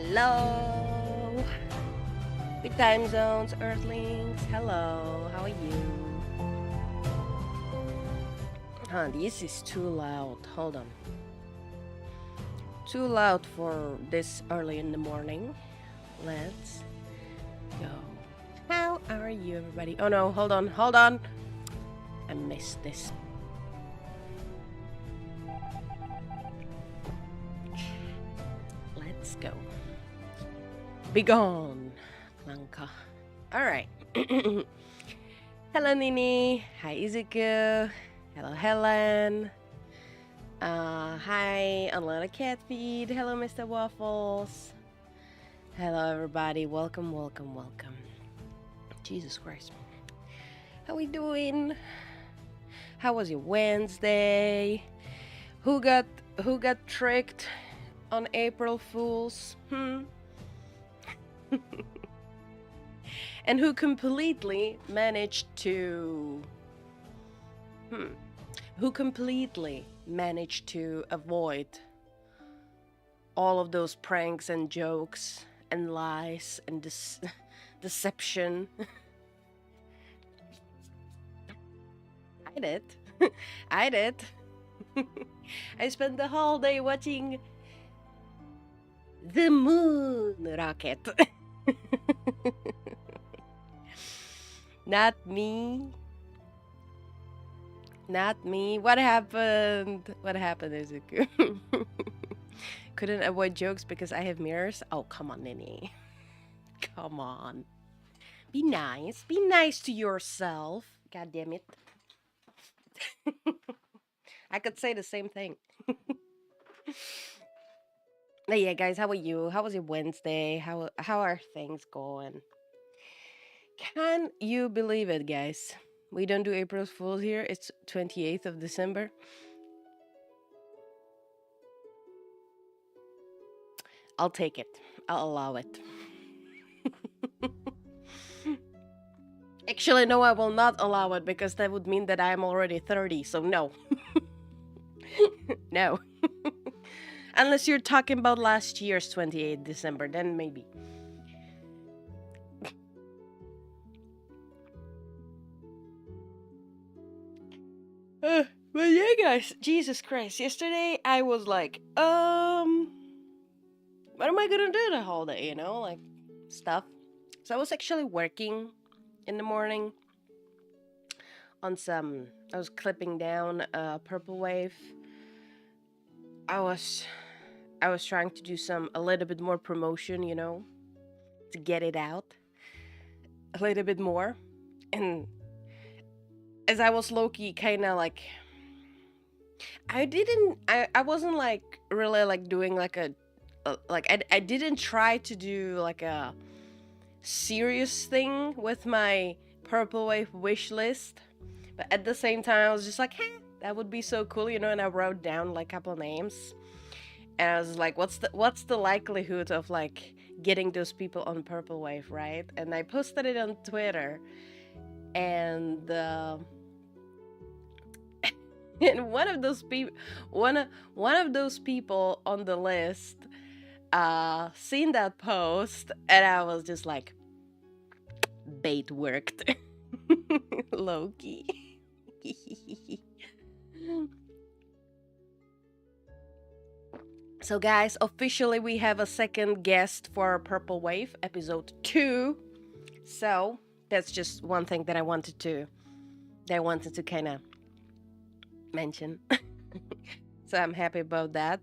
Hello. Good time zones, Earthlings. Hello. How are you? This is too loud. Hold on. Too loud for this early in the morning. Let's go. How are you, everybody? Oh no, hold on. I missed this. Let's go. Be gone, Lanka. Alright. Hello, Nini. Hi, Izuku. Hello, Helen. Hi, Unlearned Cat Feed. Hello, Mr. Waffles. Hello, everybody. Welcome. Jesus Christ. How we doing? How was your Wednesday? Who got tricked on April Fools? And who completely managed to avoid all of those pranks and jokes and lies and deception? I did. I spent the whole day watching the moon rocket. Not me. What happened, Izuku? Couldn't avoid jokes because I have mirrors? Oh, come on, Nini. Come on. Be nice to yourself. God damn it. I could say the same thing. But yeah, guys, how are you? How was your Wednesday? How are things going? Can you believe it, guys? We don't do April Fools here. It's 28th of December. I'll take it. I'll allow it. Actually, no, I will not allow it because that would mean that I'm already 30, so no. No. Unless you're talking about last year's 28th December, then maybe. But yeah, guys, Jesus Christ. Yesterday, I was like, what am I gonna do the whole day, like, stuff. So I was actually working in the morning on I was clipping down a purple wave. I was trying to do a little bit more promotion, to get it out a little bit more. And as I was low-key kind of like, I wasn't like really like doing like I didn't try to do like a serious thing with my purple wave wish list, but at the same time I was just like, hey, that would be so cool, and I wrote down like a couple of names, and I was like, what's the likelihood of like getting those people on purple wave, right? And I posted it on Twitter, and and one of those people on the list seen that post, and I was just like, bait worked. Low-key. So guys, officially we have a second guest for Purple Wave episode 2. So that's just one thing that I wanted to kind of mention. So I'm happy about that.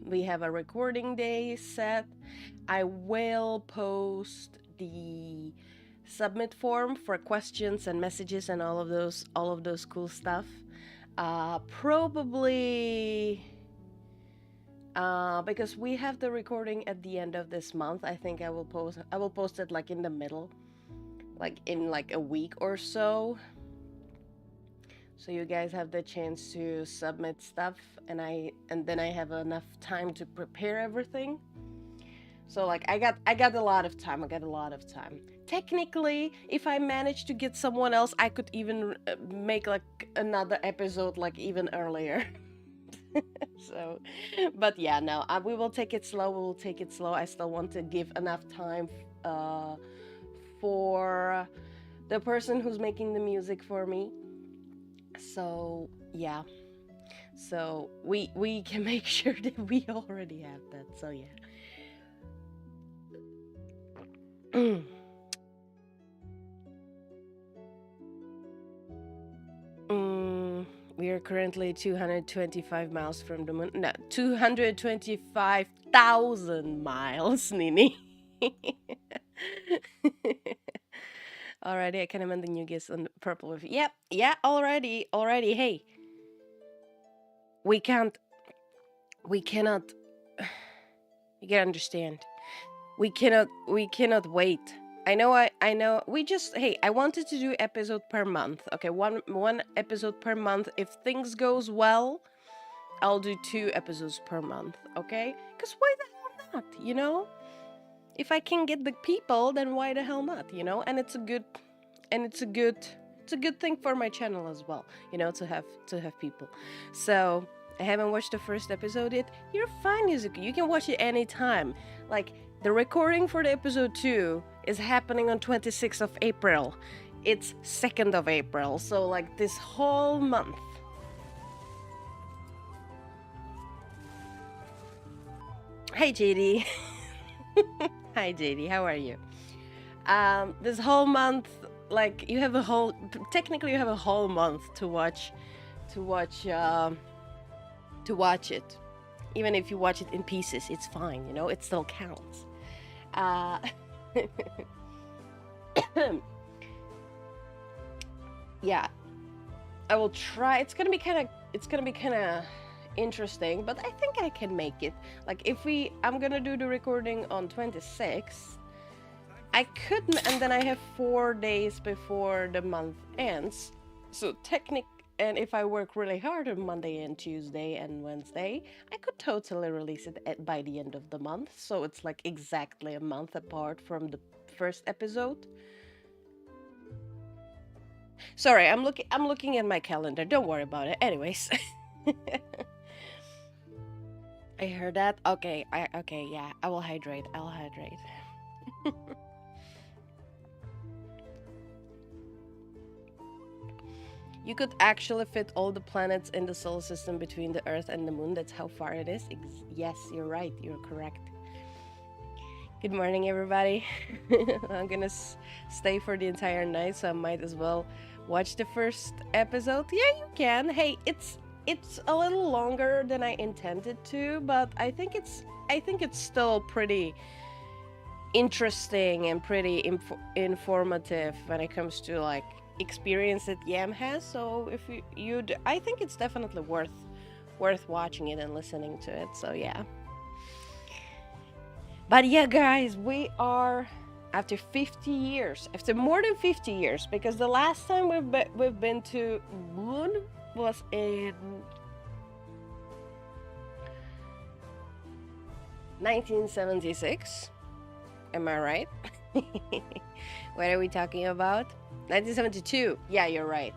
We have a recording day set. I will post the submit form for questions and messages and all of those cool stuff. Probably because we have the recording at the end of this month. I think I will post it like in the middle, like in like a week or so. So you guys have the chance to submit stuff, and then I have enough time to prepare everything. So like I got a lot of time. Technically, if I manage to get someone else, I could even make like another episode like even earlier. So, but yeah, no, we will take it slow. We will take it slow. I still want to give enough time for the person who's making the music for me. So yeah, so we can make sure that we already have that. So yeah. Mm, we are currently 225 miles from the moon. No, 225,000 miles, Nini. Alrighty, I can amend the new gifts on the purple with. Yep, yeah, already. Hey, we can't, we cannot, you gotta understand. We cannot wait. I know. We just, hey, I wanted to do episode per month. Okay, one episode per month. If things goes well, I'll do 2 episodes per month. Okay, because why the hell not? You know, if I can get the people, then why the hell not? You know, and it's a good, it's a good thing for my channel as well. You know, to have people. So I haven't watched the first episode yet. You're fine, Yuzuki. You can watch it anytime. Like, the recording for the episode 2 is happening on 26th of April. It's 2nd of April. So, like, this whole month. Hey, JD. Hi, JD. How are you? This whole month, like, you have a whole... Technically, you have a whole month to watch it. Even if you watch it in pieces, it's fine, you know, it still counts. Yeah, I will try. It's gonna be kind of interesting, but I think I can make it. Like, I'm gonna do the recording on 26th. I could, and then I have 4 days before the month ends. So and if I work really hard on Monday and Tuesday and Wednesday, I could totally release it by the end of the month. So it's like exactly a month apart from the first episode. Sorry, I'm looking at my calendar. Don't worry about it. Anyways. I heard that. Okay, yeah. I will hydrate. You could actually fit all the planets in the solar system between the Earth and the Moon. That's how far it is. Yes, you're right. You're correct. Good morning, everybody. I'm gonna stay for the entire night, so I might as well watch the first episode. Yeah, you can. Hey, it's a little longer than I intended to, but I think it's still pretty interesting and pretty informative when it comes to, like, experience that Yam has. So if I think it's definitely worth watching it and listening to it. So yeah. But yeah, guys, we are after 50 years, after more than 50 years, because the last time we've been to MOOOON was in 1976. Am I right? What are we talking about? 1972. Yeah, you're right.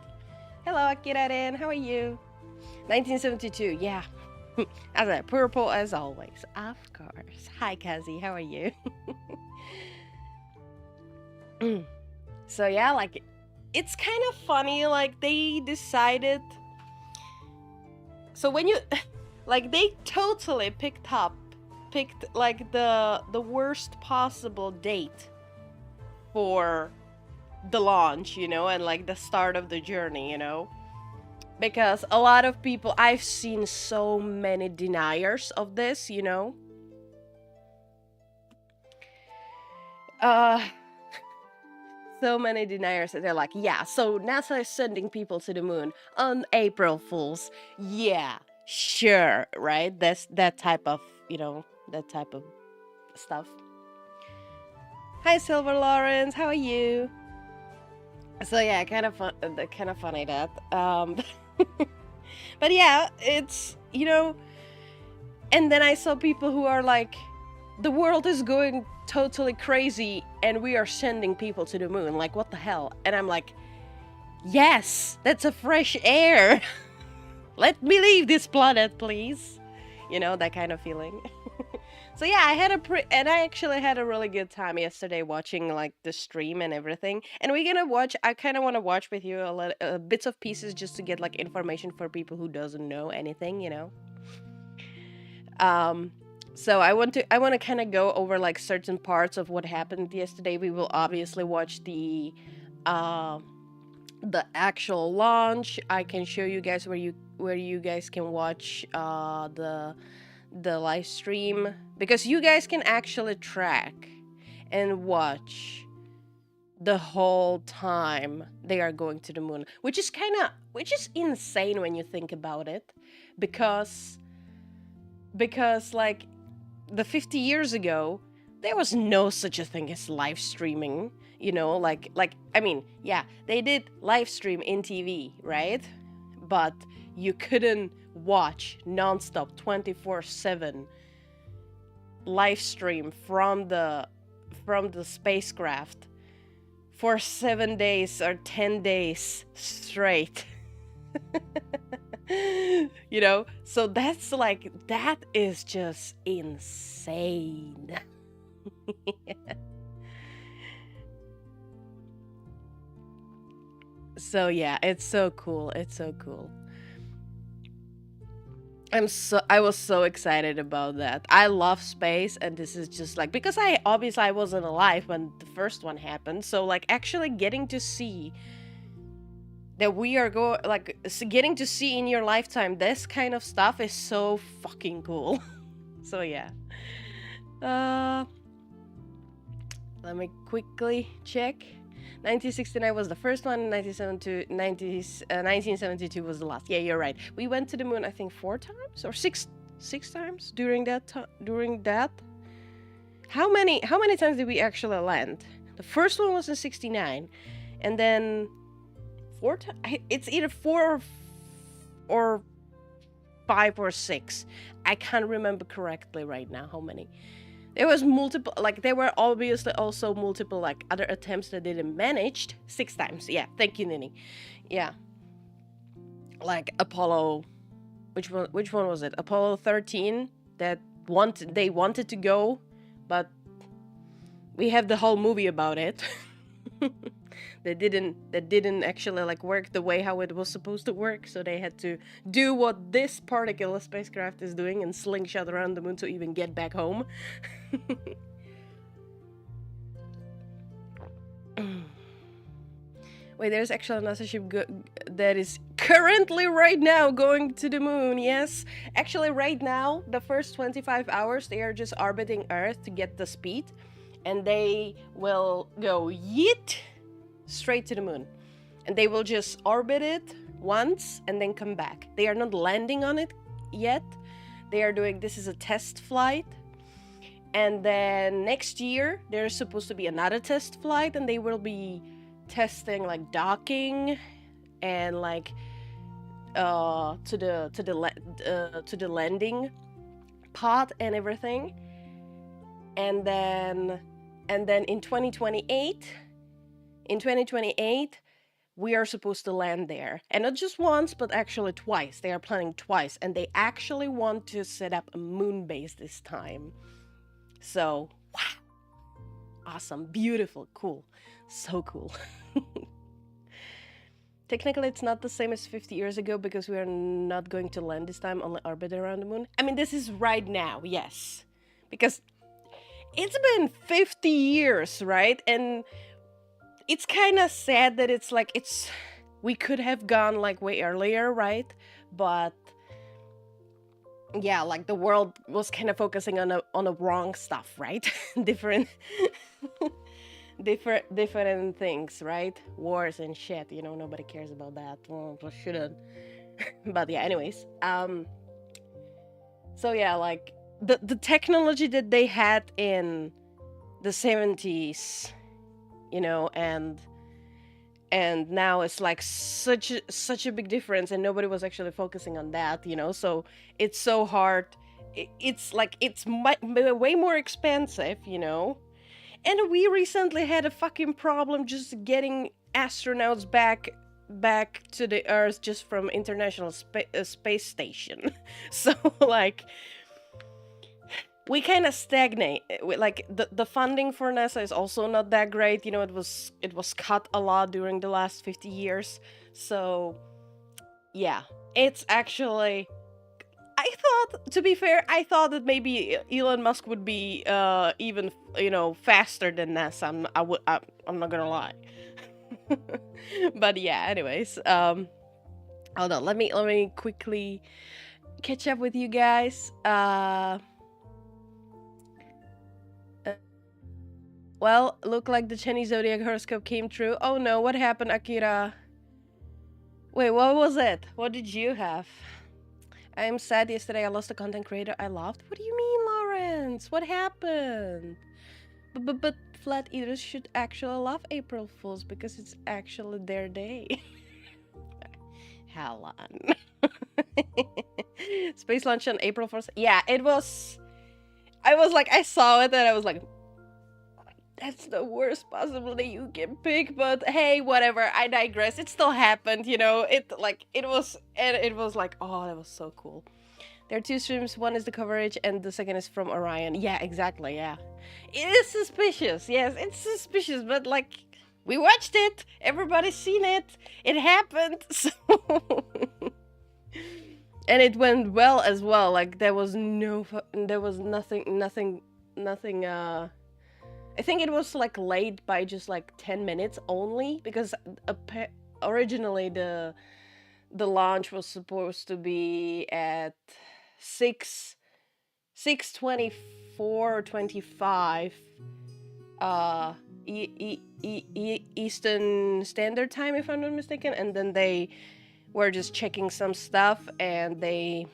Hello, Akira-ren. How are you? 1972. Yeah. As a purple as always. Of course. Hi, Kazi. How are you? So yeah, like, it's kind of funny. Like, they decided. So when you, like, they totally picked like the worst possible date for the launch, you know, and like the start of the journey, you know, because a lot of people, I've seen so many deniers of this, you know, so many deniers that they're like, yeah, so NASA is sending people to the moon on April Fools. Yeah, sure, right? That's that type of, you know, that type of stuff. Hi, Silver Lawrence, how are you? So yeah, kind of funny that. But yeah, it's, you know, and then I saw people who are like, the world is going totally crazy and we are sending people to the moon. Like, what the hell? And I'm like, yes, that's a fresh air. Let me leave this planet, please. You know, that kind of feeling. So yeah, and I actually had a really good time yesterday watching like the stream and everything. And we're gonna watch. I kind of want to watch with you a little bits of pieces just to get like information for people who doesn't know anything. You know. Um, so I want to kind of go over like certain parts of what happened yesterday. We will obviously watch uh, the actual launch. I can show you guys where you guys can watch the live stream, because you guys can actually track and watch the whole time they are going to the moon, which is insane when you think about it, because like the 50 years ago there was no such a thing as live streaming, you know, like I mean, yeah, they did live stream in TV, right? But you couldn't watch nonstop 24/7 live stream from the spacecraft for 7 days or 10 days straight. You know, so that is just insane. So yeah, it's so cool. It's so cool. I was so excited about that. I love space, and this is just like, because I wasn't alive when the first one happened, so like actually getting to see that we are getting to see in your lifetime this kind of stuff is so fucking cool. So yeah. Uh Let me quickly check. 1969 was the first one, 1972 was the last. Yeah, you're right. We went to the moon, I think, 4 times or six times during that. How many times did we actually land? The first one was in 69, and then 4 times. It's either 4 or 5 or 6. I can't remember correctly right now how many. There was multiple, like there were obviously also multiple like other attempts that didn't managed. 6 times, yeah. Thank you, Nini. Yeah, like Apollo. Which one was it? Apollo 13. They wanted to go, but we have the whole movie about it. That didn't actually like work the way how it was supposed to work, so they had to do what this particular spacecraft is doing and slingshot around the moon to even get back home. Wait, there's actually another ship that is currently right now going to the moon. Yes, actually right now the first 25 hours they are just orbiting Earth to get the speed, and they will go yeet straight to the moon, and they will just orbit it once and then come back. They are not landing on it yet. This is a test flight, and then next year there's supposed to be another test flight, and they will be testing like docking and like to the landing pod and everything, and then in 2028 we are supposed to land there, and not just once but actually twice. They are planning twice, and they actually want to set up a moon base this time. So wow, awesome, beautiful, cool, so cool. Technically it's not the same as 50 years ago because we are not going to land this time, only orbit around the moon. I mean, this is right now, yes, because it's been 50 years, right? And it's kind of sad that we could have gone like way earlier, right? But yeah, like the world was kind of focusing on the wrong stuff, right? different things, right? Wars and shit, you know, nobody cares about that. Well, shouldn't. But yeah, anyways, so yeah, like the technology that they had in the 70s, you know, and now it's like such a big difference, and nobody was actually focusing on that, you know. So it's so hard. It's like it's way more expensive, you know. And we recently had a fucking problem just getting astronauts back back to the Earth just from International Space Station. So like we kind of stagnate. Like the funding for NASA is also not that great. You know, it was cut a lot during the last 50 years. So yeah, it's actually. I thought, to be fair, I thought that maybe Elon Musk would be even faster than NASA. I'm not gonna lie. But yeah, anyways, hold on. Let me quickly catch up with you guys. Well, look like the Chinese zodiac horoscope came true. Oh no, what happened, Akira? Wait, what was it? What did you have? I am sad yesterday I lost a content creator I loved. What do you mean, Lawrence? What happened? But flat eaters should actually love April Fools because it's actually their day. Helen. Space launch on April 1st. Yeah, it was. I saw it and I was like, that's the worst possibility you can pick, but hey, whatever, I digress. It still happened, you know. It was like, oh, that was so cool. There are two streams, one is the coverage and the second is from Orion. Yeah, exactly, yeah. It is suspicious, yes, it's suspicious, but like, we watched it, everybody's seen it, it happened, so... And it went well as well, like, there was nothing, I think it was like late by just like 10 minutes only because originally the launch was supposed to be at 6:24 or 25 Eastern Standard Time, if I'm not mistaken, and then they were just checking some stuff and the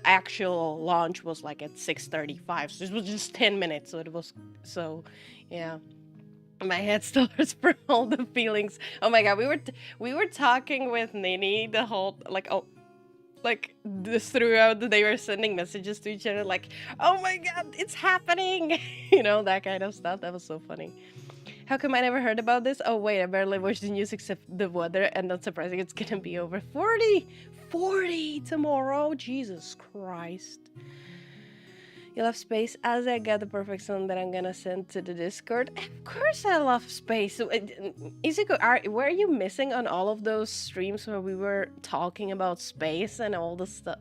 actual launch was like at 6:35, so it was just 10 minutes, so it was yeah, my head still hurts for all the feelings. Oh my god, we were talking with Nini the whole this throughout they were sending messages to each other like, oh my god, it's happening. You know, that kind of stuff. That was so funny. How come I never heard about this? Oh wait, I barely watched the news except the weather, and not surprising, it's gonna be over 40 tomorrow. Jesus Christ. You love space? As I got the perfect song that I'm gonna send to the Discord. Of course I love space. So, were you missing on all of those streams where we were talking about space and all the stuff?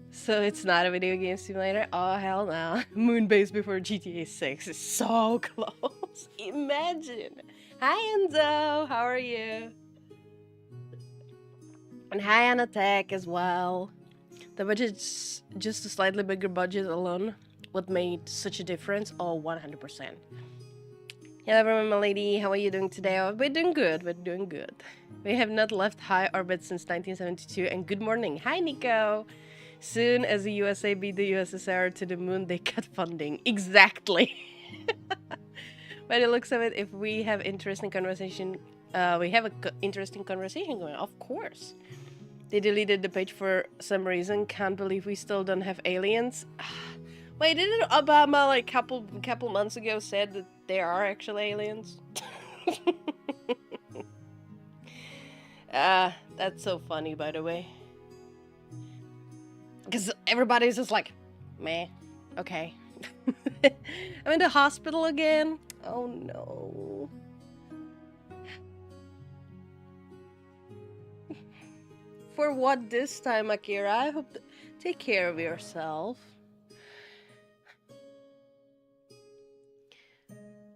So it's not a video game simulator? Oh, hell no. Moonbase before GTA 6 is so close. Imagine. Hi, Enzo. How are you? And hi, on Attack as well. The budget's just a slightly bigger budget alone would make such a difference. Oh, 100%. Hello, everyone, my lady. How are you doing today? Oh, we're doing good. We're doing good. We have not left high orbit since 1972. And good morning. Hi, Nico. Soon as the USA beat the USSR to the moon, they cut funding. Exactly. By the looks of it, if we have interesting conversation, we have an interesting conversation going. Of course. They deleted the page for some reason. Can't believe we still don't have aliens. Wait, didn't Obama like couple months ago said that there are actually aliens? That's so funny, by the way. Because everybody's just like, meh, okay. I'm in the hospital again. Oh no. For what this time, Akira? I hope take care of yourself.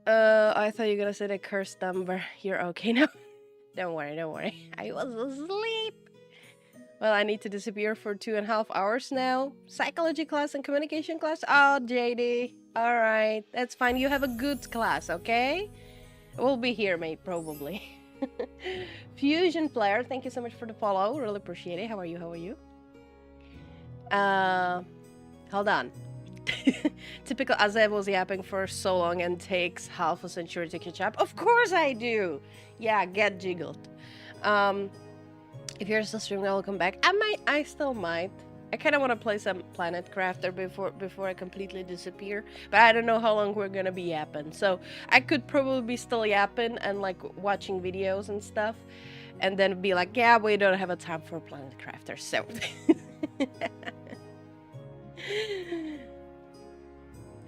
I thought you were gonna say the cursed number. You're okay now. Don't worry. I was asleep. Well, I need to disappear for 2.5 hours now. Psychology class and communication class. Oh, JD. Alright, that's fine. You have a good class, okay? We'll be here, mate, probably. Fusion player, thank you so much for the follow. Really appreciate it. How are you? Hold on. Typical Azev was yapping for so long and takes half a century to catch up. Of course I do. Yeah, get jiggled. If you're still streaming, I'll come back. I still might. I kind of want to play some Planet Crafter before I completely disappear, but I don't know how long we're gonna be yapping. So I could probably be still yapping and like watching videos and stuff, and then be like, yeah, we don't have a time for Planet Crafter, so.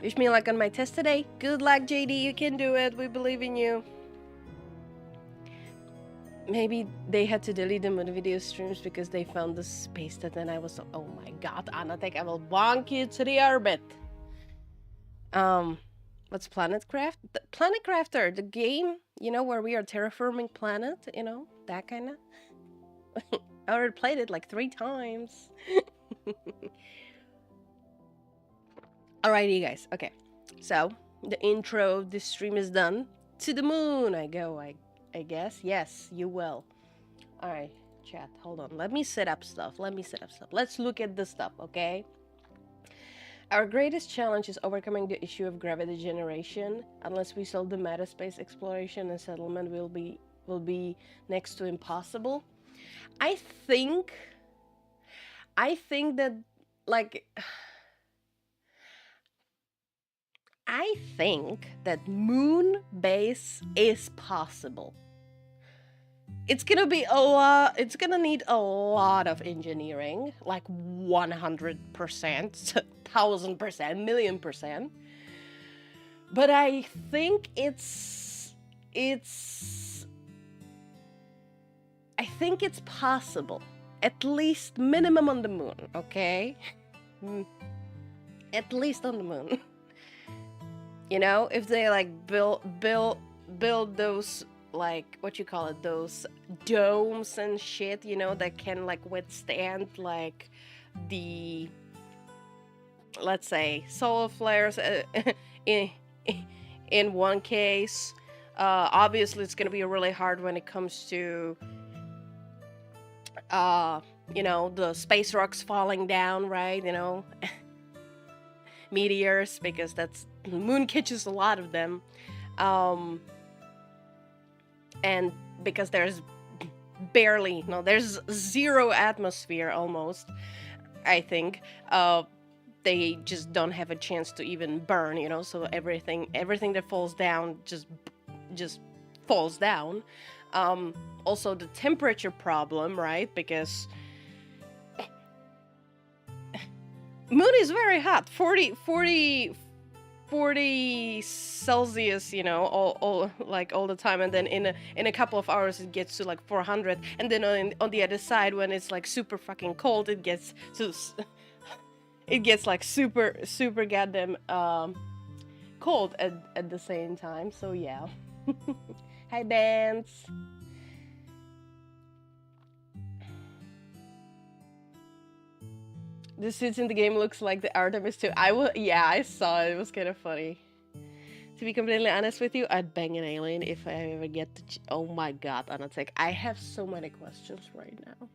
Wish me luck on my test today. Good luck, JD. You can do it. We believe in you. Maybe they had to delete them on the video streams because they found the space that then I was so, oh my god, Anna, I will bonk you to the orbit. What's Planet Craft? Planet Crafter, the game, you know, where we are terraforming planet, you know, that kind of. I already played it like 3 times. Alrighty, guys. Okay, so the intro of this stream is done. To the moon I go. I guess. Yes, you will. Alright, chat, hold on. Let me set up stuff. Let's look at the stuff, okay? Our greatest challenge is overcoming the issue of gravity generation. Unless we solve the meta space exploration and settlement will be next to impossible. I think that, like, I think that moon base is possible. It's gonna be a lot, it's gonna need a lot of engineering, like 100%, 1000%, million%. But I think I think it's possible. At least minimum on the moon, okay? At least on the moon. You know, if they like build those, like, what you call it, those domes and shit, you know, that can like withstand like the, let's say, solar flares in one case. Obviously it's gonna be really hard when it comes to you know, the space rocks falling down, right? You know, meteors, because that's, the moon catches a lot of them. And because there's there's 0 atmosphere almost, I think. They just don't have a chance to even burn, you know, so everything that falls down just falls down. Also the temperature problem, right? Because moon is very hot, 40 Celsius, you know, all the time, and then in a couple of hours it gets to like 400, and then on the other side, when it's like super fucking cold, it gets like super goddamn cold at the same time. So yeah. Hi Bands. The suits in the game looks like the Artemis too. Yeah, I saw it. It was kind of funny. To be completely honest with you, I'd bang an alien if I ever get to. Oh my god, Anatek. I have so many questions right now.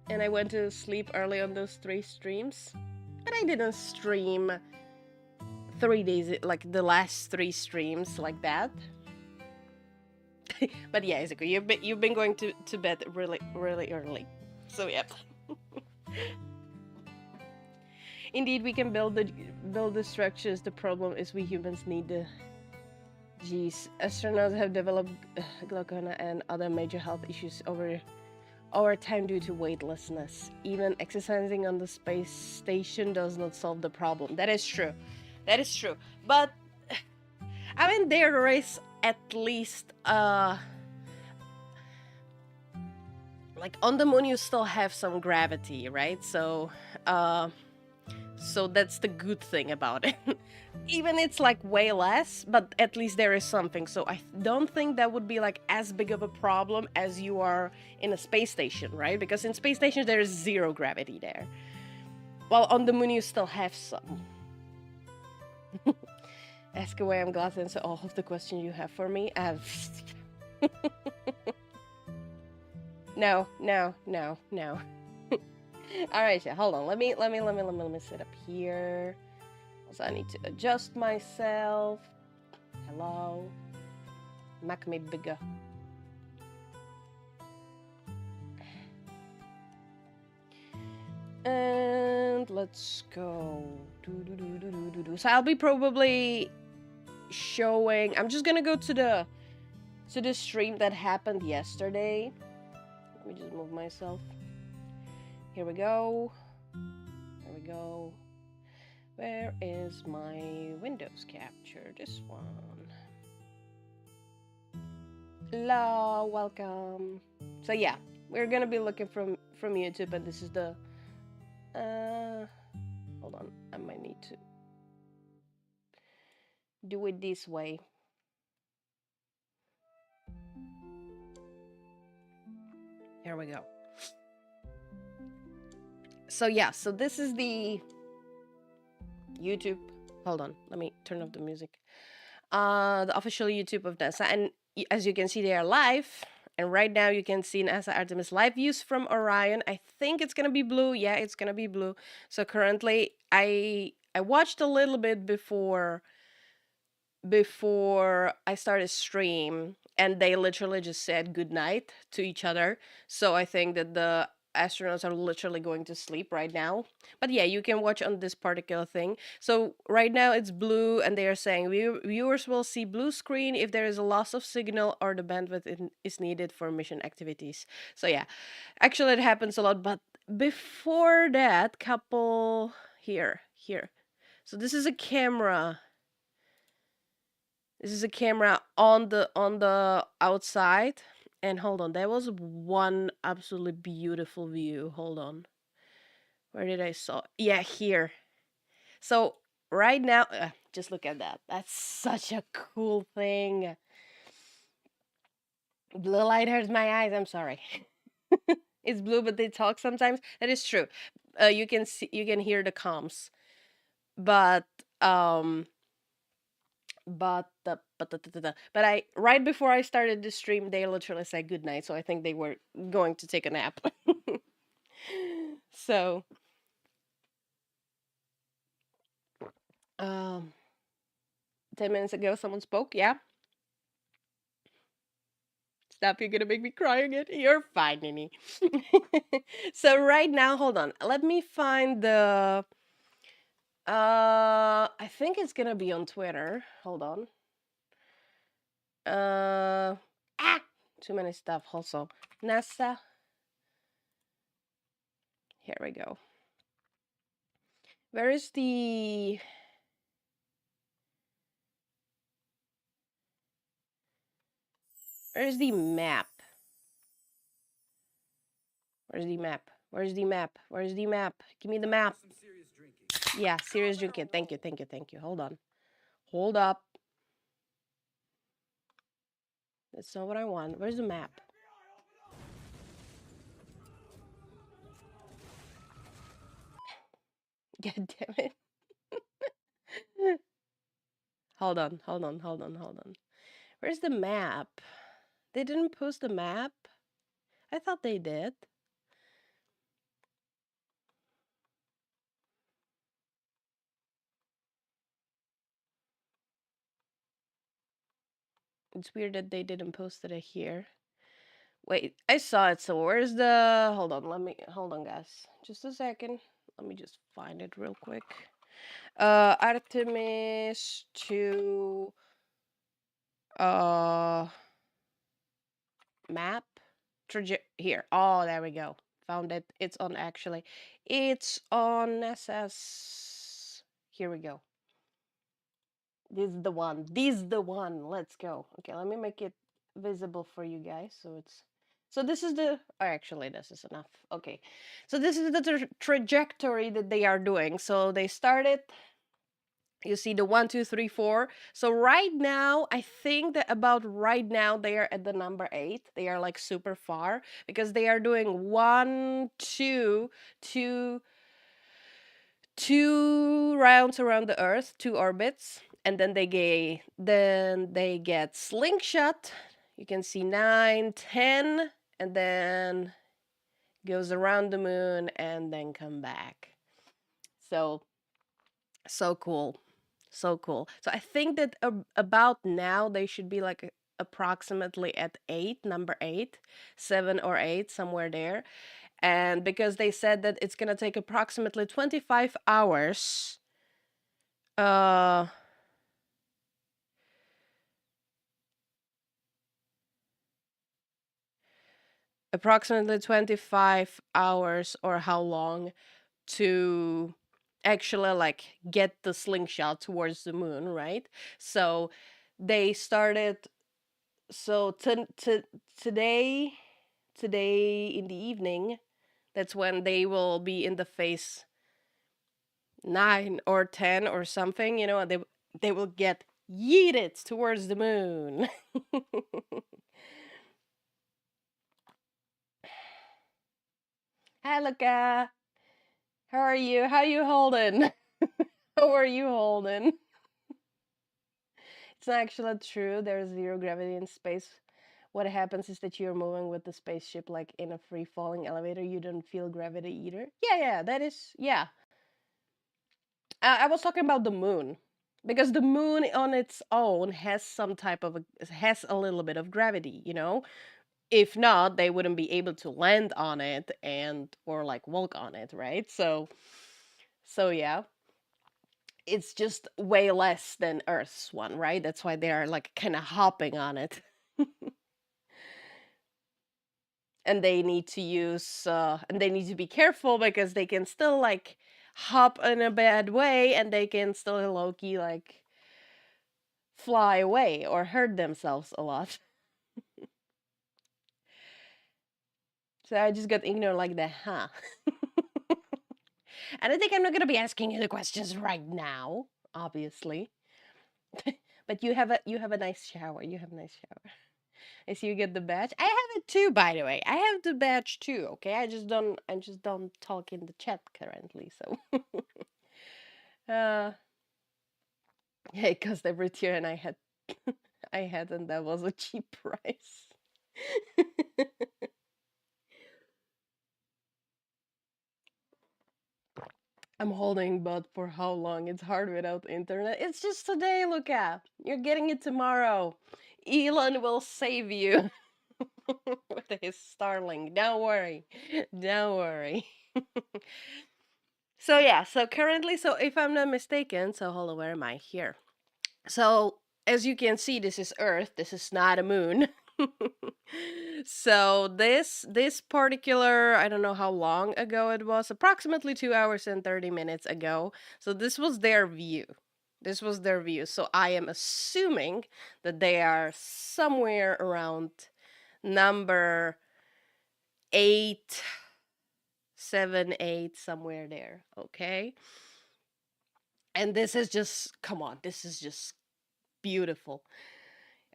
And I went to sleep early on those 3 streams. And I didn't stream 3 days, like the last 3 streams like that. But yeah, Izuku, you've been going to bed really early. So yeah. Indeed, we can build the structures. The problem is we humans need the. Geez, astronauts have developed glaucoma and other major health issues over time due to weightlessness. Even exercising on the space station does not solve the problem. That is true. That is true. But I mean, there is at least like on the moon you still have some gravity, right? So so that's the good thing about it. Even it's like way less, but at least there is something. So I don't think that would be like as big of a problem as you are in a space station, right? Because in space stations there is 0 gravity there, while on the moon you still have some. Ask away, I'm glad to answer all of the questions you have for me. No. All right, yeah, hold on. Let me sit up here. Also, I need to adjust myself. Hello. Make me bigger. let's go. So I'll be probably showing. I'm just gonna go to the stream that happened yesterday. Let me just move myself. Here we go. There we go. Where is my Windows capture? This one. Hello, welcome. So yeah, we're gonna be looking from YouTube, and this is the. Hold on, I might need to do it this way. Here we go. So yeah, so this is the YouTube. Hold on, let me turn off the music. The official YouTube of NASA, and as you can see, they are live. And right now you can see NASA Artemis live views from Orion. I think it's gonna be blue. Yeah, it's gonna be blue. So currently, I watched a little bit before I started stream, and they literally just said good night to each other. So I think that the astronauts are literally going to sleep right now. But yeah, you can watch on this particular thing. So right now it's blue, and they are saying viewers will see blue screen if there is a loss of signal or the bandwidth is needed for mission activities. So yeah, actually it happens a lot. But before that, couple here. So this is a camera. This is a camera on the outside. And hold on, there was one absolutely beautiful view. Hold on. Where did I saw? Yeah, here. So right now, just look at that. That's such a cool thing. Blue light hurts my eyes. I'm sorry. It's blue, but they talk sometimes. That is true. You can see, you can hear the comms, but but I right before I started the stream, they literally said good night. So I think they were going to take a nap. So, 10 minutes ago, someone spoke. Yeah. Stop! You're gonna make me cry again. You're fine, Nini. So right now, hold on. Let me find the. I think it's gonna be on Twitter. Hold on. Too many stuff. Also, NASA. Here we go. Where is the? Where's the map? Where's the map? Where's the map? Where's the map? Give me the map. Yeah, serious drinking. Thank you. Hold on. Hold up. That's not what I want. Where's the map? God damn it. Hold on. Where's the map? They didn't post the map? I thought they did. It's weird that they didn't post it here. Wait, I saw it. So where's the... Hold on, guys. Just a second. Let me just find it real quick. Artemis to... Map? Here. Oh, there we go. Found it. It's on, actually. It's on SS. Here we go. This is the one. Let's go. Okay, let me make it visible for you guys. So this is the... Oh, actually, this is enough. Okay. So this is the trajectory that they are doing. So they started... You see the 1, 2, 3, 4. So right now, I think that about right now, they are at the number 8. They are like super far because they are doing 1, 2, 2 rounds around the Earth, 2 orbits, and then they get slingshot. You can see 9, 10, and then goes around the moon and then come back. So cool. So cool. So I think that about now they should be like approximately at 8, number 8, 7 or 8, somewhere there. And because they said that it's gonna take approximately 25 hours, uh, approximately 25 hours or how long to actually like get the slingshot towards the moon, right? So they started so today in the evening, that's when they will be in the phase 9 or 10 or something, you know, and they will get yeeted towards the moon. Hi, Luca. How are you? How you holding? How are you holding? It's not actually true. There's zero gravity in space. What happens is that you're moving with the spaceship like in a free falling elevator. You don't feel gravity either. Yeah, yeah, that is, yeah. I was talking about the moon because the moon on its own has some type of has a little bit of gravity, you know. If not, they wouldn't be able to land on it and or like walk on it, right? So yeah, it's just way less than Earth's one, right? That's why they are like kind of hopping on it. And they need to use and they need to be careful because they can still like hop in a bad way and they can still low-key like fly away or hurt themselves a lot. So I just got ignored like that, huh? And I think I'm not gonna be asking you the questions right now, obviously. But you have a nice shower. You have a nice shower. I see you get the badge. I have it too, by the way. I have the badge too. Okay, I just don't talk in the chat currently. So, uh, yeah, because every tier and I had, and that was a cheap price. I'm holding, but for how long? It's hard without internet. It's just today, Luca. You're getting it tomorrow. Elon will save you with his Starlink. Don't worry. Don't worry. So yeah, so currently, so if I'm not mistaken, so hold on, where am I? Here. So as you can see, this is Earth. This is not a moon. So this particular, I don't know how long ago it was, approximately 2 hours and 30 minutes ago. So this was their view. This was their view. So I am assuming that they are somewhere around number 8, 7, 8, somewhere there. Okay. And this is just, come on, this is just beautiful.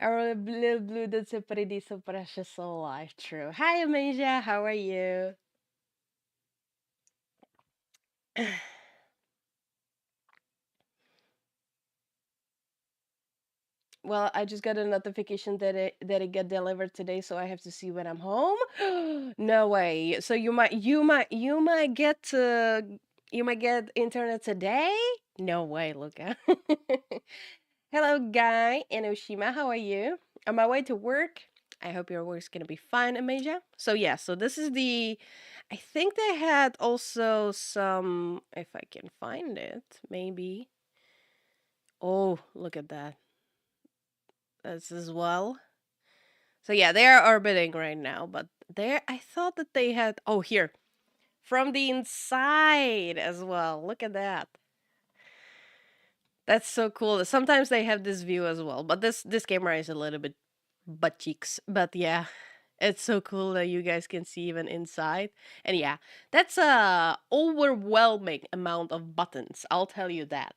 Our little blue that's so pretty, so precious, so alive. True. Hi, Amasia. How are you? Well, I just got a notification that it got delivered today, so I have to see when I'm home. No way. So you might get internet today? No way, Luca. Hello, Guy and Oshima. How are you? On my way to work. I hope your work's gonna be fine, Amasia. So yeah, so this is the. I think they had also some. If I can find it, maybe. Oh, look at that. This as well. So yeah, they are orbiting right now, but there. I thought that they had. Oh, here from the inside as well. Look at that. That's so cool. Sometimes they have this view as well, but this camera is a little bit butt cheeks. But yeah, it's so cool that you guys can see even inside. And yeah, that's a overwhelming amount of buttons. I'll tell you that.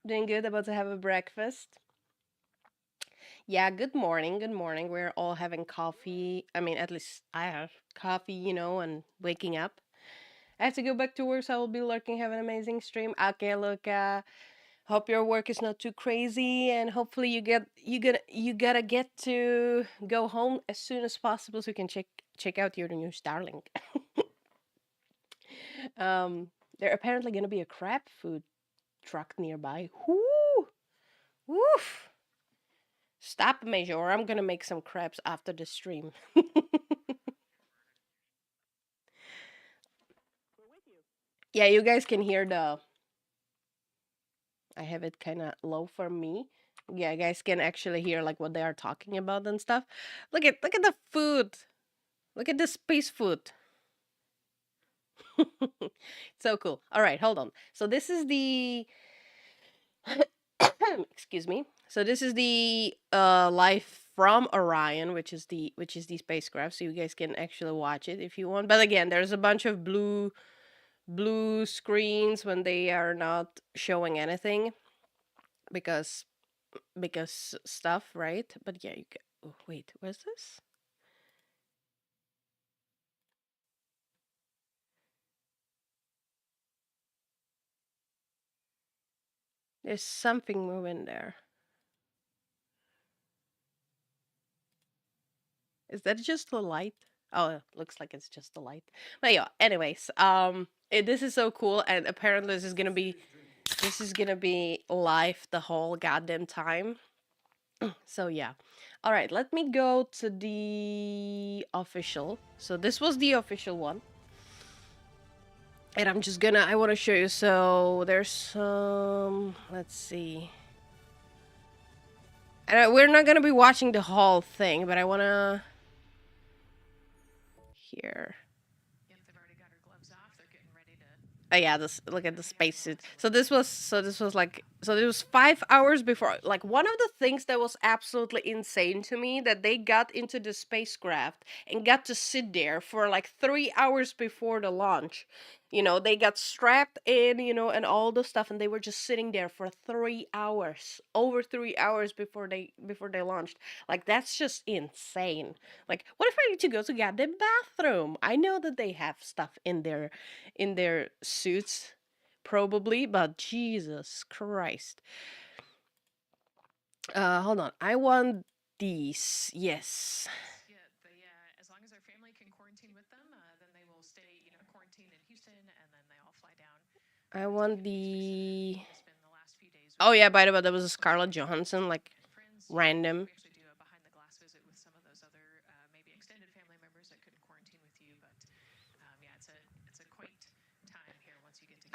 Doing good. About to have a breakfast. Yeah. Good morning. Good morning. We're all having coffee. I mean, at least I have coffee, you know, and waking up. I have to go back to work, so I will be lurking. Have an amazing stream. Okay, look. Hope your work is not too crazy, and hopefully you gotta get to go home as soon as possible so you can check out your new Starlink. um, there apparently gonna be a crab food truck nearby. Whoo, woof. Stop, Major, or I'm gonna make some crepes after the stream. Yeah, you guys can hear the. I have it kind of low for me. Yeah, you guys can actually hear like what they are talking about and stuff. Look at the food. Look at the space food. So cool. All right, hold on. So this is the excuse me. So this is the life from Orion, which is the spacecraft. So you guys can actually watch it if you want. But again, there's a bunch of blue screens when they are not showing anything because stuff, right? But yeah, you can. Oh, wait, where's this? There's something moving there. Is that just the light? Oh, it looks like it's just the light. But yeah, anyways, this is so cool, and apparently this is gonna be live the whole goddamn time. So yeah. All right, let me go to the official. So this was the official one. And I want to show you. So there's some, let's see. And we're not going to be watching the whole thing, but I want to, here. Oh yeah, this look at the spacesuit. So this was 5 hours before. Like one of the things that was absolutely insane to me that they got into the spacecraft and got to sit there for like 3 hours before the launch. They got strapped in, and all the stuff, and they were just sitting there for 3 hours, over 3 hours before they launched. Like that's just insane. Like, what if I need to go to goddamn bathroom? I know that they have stuff in their suits, probably, but Jesus Christ. Hold on. I want these. Yes. I want the. Oh yeah, by the way, there was a Scarlett Johansson, like random.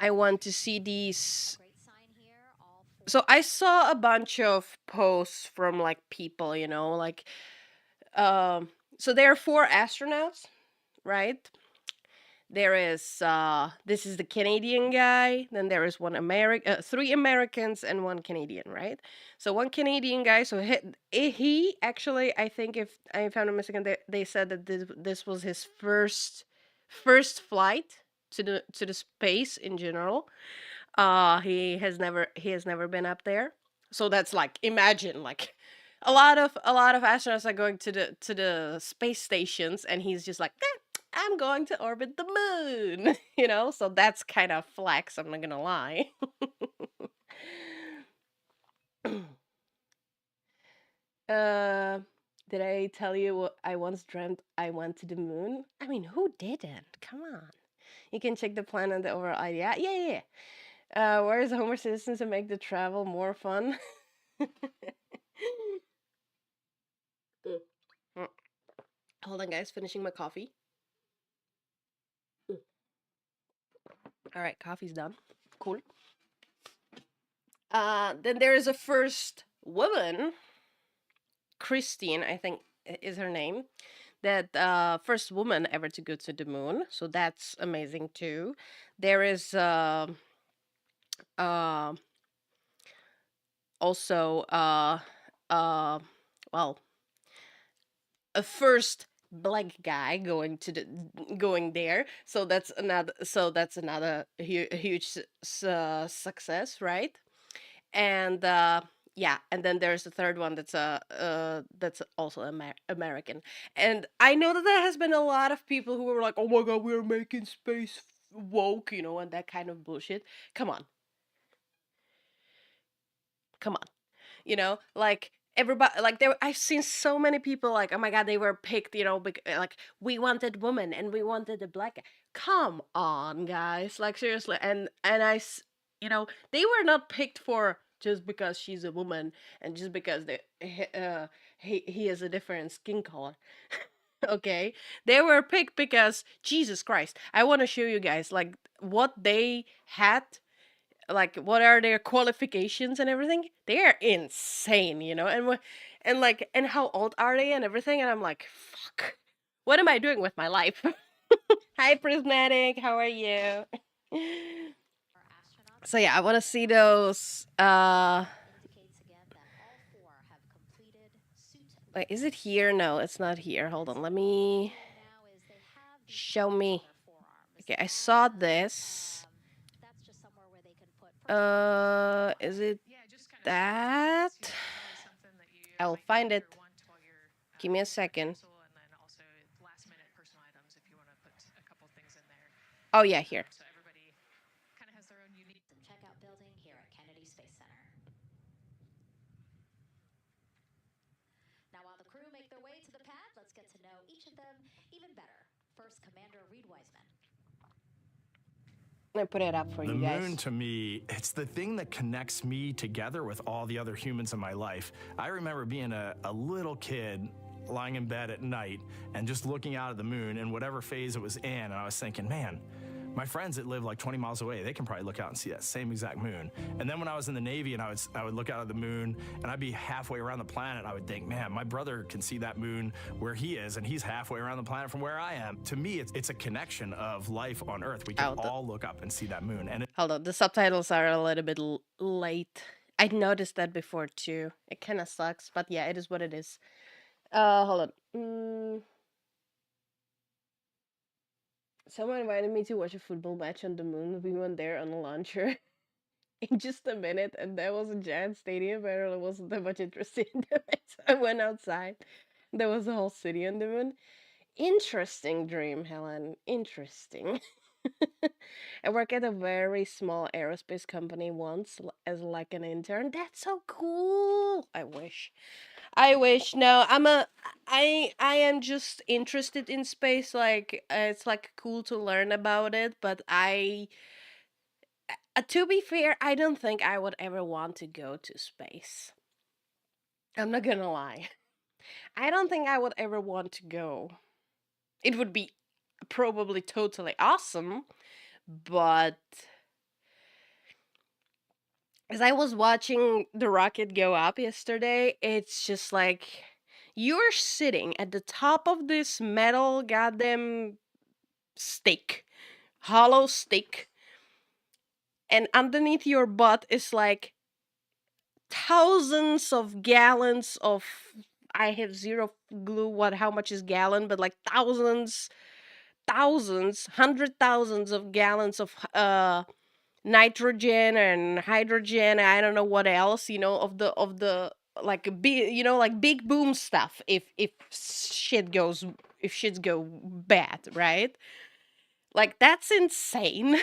I want to see these. So I saw a bunch of posts from like people, like so there are four astronauts, right? There is this is the Canadian guy, then there is three Americans and one Canadian, right? So one Canadian guy, so he actually, I think, if I found a mistaken, they said that this was his first flight to the space in general. He has never been up there. So that's like, imagine, like a lot of astronauts are going to the space stations, and he's just like, I'm going to orbit the moon. So that's kind of flex, I'm not gonna lie. uh did I tell you what I once dreamt I went to the moon? I mean, who didn't? Come on. You can check the plan and the overall idea. Yeah, yeah, yeah. Where is Homer Simpson to make the travel more fun? Mm, mm. Hold on, guys. Finishing my coffee. Mm. All right, coffee's done. Cool. Then there is a first woman, Christine, I think is her name. That first woman ever to go to the moon. So that's amazing too. There is uh, also uh, well, a first black guy going there. So that's another huge success, right? And yeah, and then there's the third one that's also American. And I know that there has been a lot of people who were like, oh my god, we're making space woke, and that kind of bullshit. Come on, come on. Like everybody, like I've seen so many people like, oh my god, they were picked, like we wanted women and we wanted a black guy. Come on, guys, like seriously. And they were not picked for just because she's a woman and just because he has a different skin color. Okay, they were picked because Jesus Christ, I want to show you guys like what they had, like what are their qualifications and everything. They are insane, you know, and like and how old are they and everything, and I'm like, fuck, what am I doing with my life? Hi Prismatic, how are you? So yeah, I want to see those. Wait, is it here? No, it's not here. Hold on, let me show me. Okay, I saw this. Is it that? I'll find it. Give me a second. Oh yeah, here. Let me put it up for The you guys. moon, to me, it's the thing that connects me together with all the other humans in my life. I remember being a little kid lying in bed at night and just looking out at the moon in whatever phase it was in, and I was thinking, man, my friends that live like 20 miles away, they can probably look out and see that same exact moon. And then when I was in the Navy and I would look out at the moon and I'd be halfway around the planet, I would think, man, my brother can see that moon where he is and he's halfway around the planet from where I am. To me, it's a connection of life on Earth. We can all look up and see that moon. And hold on, the subtitles are a little bit late. I noticed that before too. It kind of sucks, but yeah, it is what it is. Hold on. Someone invited me to watch a football match on the moon. We went there on a launcher in just a minute, and there was a giant stadium, but I really wasn't that much interested in it. So I went outside. There was a whole city on the moon. Interesting dream, Helen. Interesting. I work at a very small aerospace company once as like an intern. That's so cool. I wish. I wish. No, I am just interested in space. Like it's like cool to learn about it, but to be fair, I don't think I would ever want to go to space. I'm not gonna lie. I don't think I would ever want to go. It would be probably totally awesome, but as I was watching the rocket go up yesterday, it's just like you're sitting at the top of this metal goddamn stick, hollow stick, and underneath your butt is like thousands of gallons of, I have zero clue what how much is gallon, but like thousands, hundred thousands of gallons of nitrogen and hydrogen. I don't know what else, you know, of the like big, you know, like big boom stuff. If shit goes, if shit go bad, right? Like that's insane,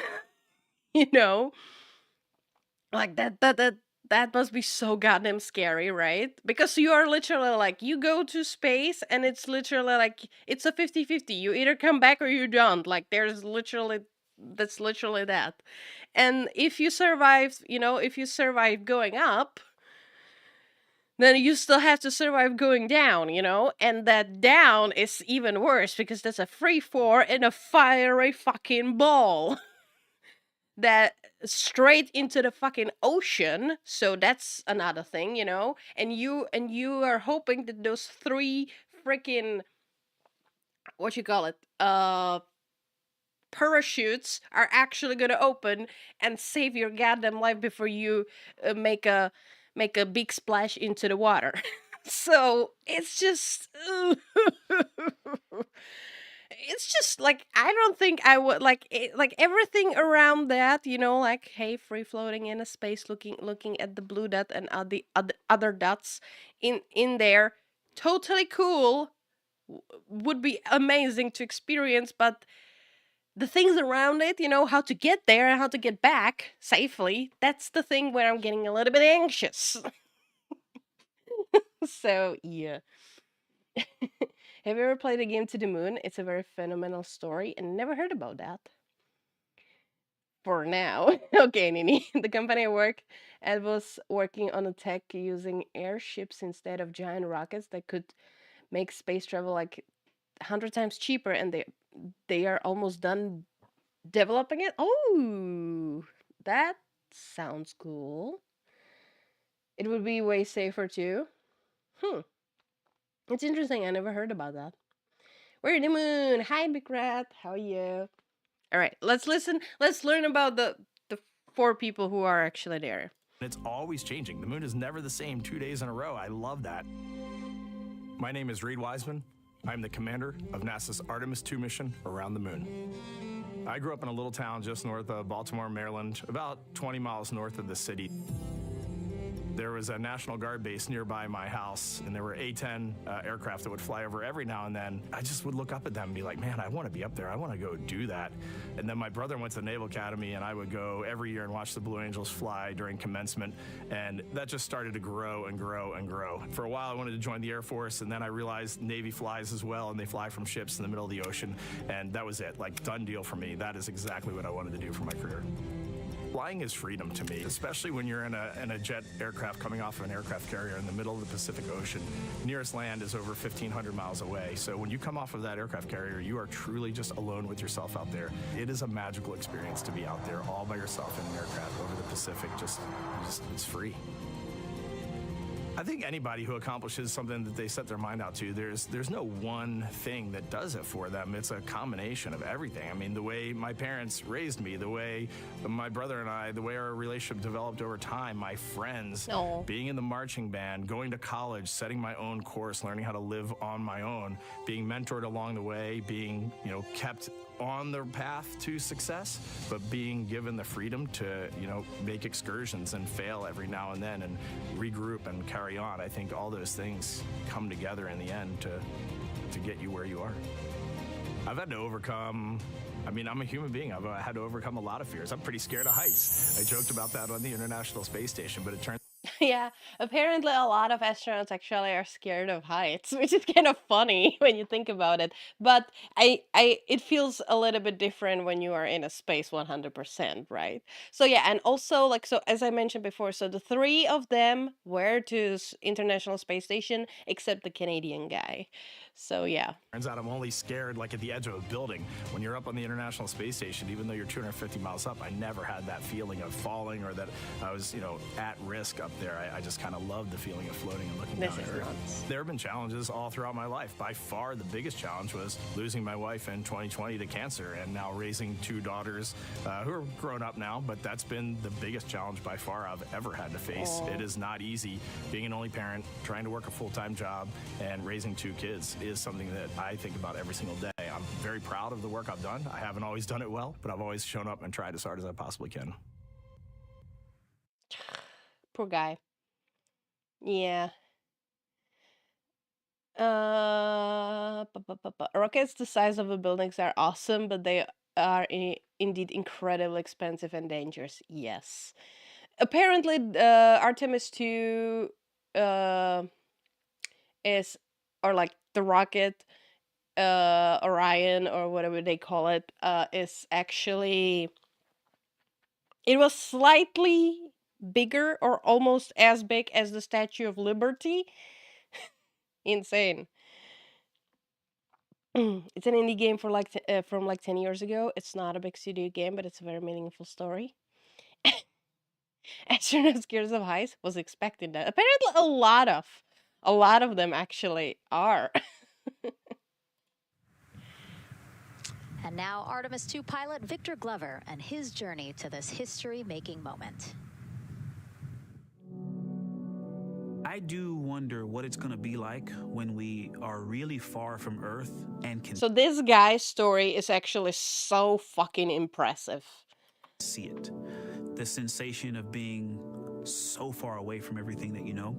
you know. Like that must be so goddamn scary, right? Because you are literally like you go to space and it's literally like it's a 50-50. You either come back or you don't. Like there's literally that's literally that. And if you survive, you know, if you survive going up, then you still have to survive going down, you know? And that down is even worse because that's a free fall in a fiery fucking ball that straight into the fucking ocean. So that's another thing, you know? And you are hoping that those three freaking what you call it? Parachutes are actually gonna open and save your goddamn life before you make a big splash into the water. So it's just it's just like I don't think I would like it, like everything around that, you know, like hey, free floating in a space, looking at the blue dot and other dots in there, totally cool, would be amazing to experience, but the things around it, you know, how to get there and how to get back safely, that's the thing where I'm getting a little bit anxious. So, yeah. Have you ever played a game to the moon? It's a very phenomenal story and never heard about that. for now. Okay, Nini. The company I work at was working on a tech using airships instead of giant rockets that could make space travel like 100 times cheaper, and they are almost done developing it. Oh, that sounds cool. It would be way safer too. Hmm. It's interesting. I never heard about that. We're in the moon. Hi, Big Rat. How are you? All right, let's listen. Let's learn about the four people who are actually there. It's always changing. The moon is never the same 2 days in a row. I love that. My name is Reed Wiseman. I'm the commander of NASA's Artemis II mission around the moon. I grew up in a little town just north of Baltimore, Maryland, about 20 miles north of the city. There was a National Guard base nearby my house, and there were A-10 aircraft that would fly over every now and then. I just would look up at them and be like, man, I want to be up there. I want to go do that. And then my brother went to the Naval Academy, and I would go every year and watch the Blue Angels fly during commencement. And that just started to grow and grow and grow. For a while, I wanted to join the Air Force, and then I realized Navy flies as well, and they fly from ships in the middle of the ocean. And that was it, like, done deal for me. That is exactly what I wanted to do for my career. Flying is freedom to me, especially when you're in a jet aircraft coming off of an aircraft carrier in the middle of the Pacific Ocean. Nearest land is over 1,500 miles away. So when you come off of that aircraft carrier, you are truly just alone with yourself out there. It is a magical experience to be out there all by yourself in an aircraft over the Pacific. Just it's free. I think anybody who accomplishes something that they set their mind out to, there's no one thing that does it for them. It's a combination of everything. I mean, the way my parents raised me, the way my brother and I, the way our relationship developed over time, my friends, being in the marching band, going to college, setting my own course, learning how to live on my own, being mentored along the way, being, kept on the path to success, but being given the freedom to, make excursions and fail every now and then and regroup and carry on. I think all those things come together in the end to get you where you are. I've had to overcome, I'm a human being. I've had to overcome a lot of fears. I'm pretty scared of heights. I joked about that on the International Space Station, but it turns Yeah, apparently a lot of astronauts actually are scared of heights, which is kind of funny when you think about it. But it feels a little bit different when you are in a space 100%, right? So yeah, and also so as I mentioned before, so the three of them were to International Space Station, except the Canadian guy. So yeah. Turns out I'm only scared like at the edge of a building. When you're up on the International Space Station, even though you're 250 miles up, I never had that feeling of falling or that I was, at risk up there. I just kind of loved the feeling of floating and looking down at Earth. There have been challenges all throughout my life. By far, the biggest challenge was losing my wife in 2020 to cancer and now raising two daughters who are grown up now, but that's been the biggest challenge by far I've ever had to face. It is not easy being an only parent, trying to work a full-time job, and raising two kids is something that I think about every single day. I'm very proud of the work I've done. I haven't always done it well, but I've always shown up and tried as hard as I possibly can. Poor guy. Yeah. Rockets the size of the buildings are awesome, but they are indeed incredibly expensive and dangerous. Yes. Apparently, Artemis 2 is, or like the rocket, Orion, or whatever they call it, is actually, it was slightly bigger or almost as big as the Statue of Liberty. Insane. It's an indie game for from 10 years ago. It's not a big studio game, but it's a very meaningful story. Astronaut Scares of Heights was expecting that. Apparently, a lot of them actually are. And now Artemis II pilot Victor Glover and his journey to this history-making moment. I do wonder what it's going to be like when we are really far from Earth and can So this guy's story is actually so fucking impressive. see it. The sensation of being so far away from everything that you know.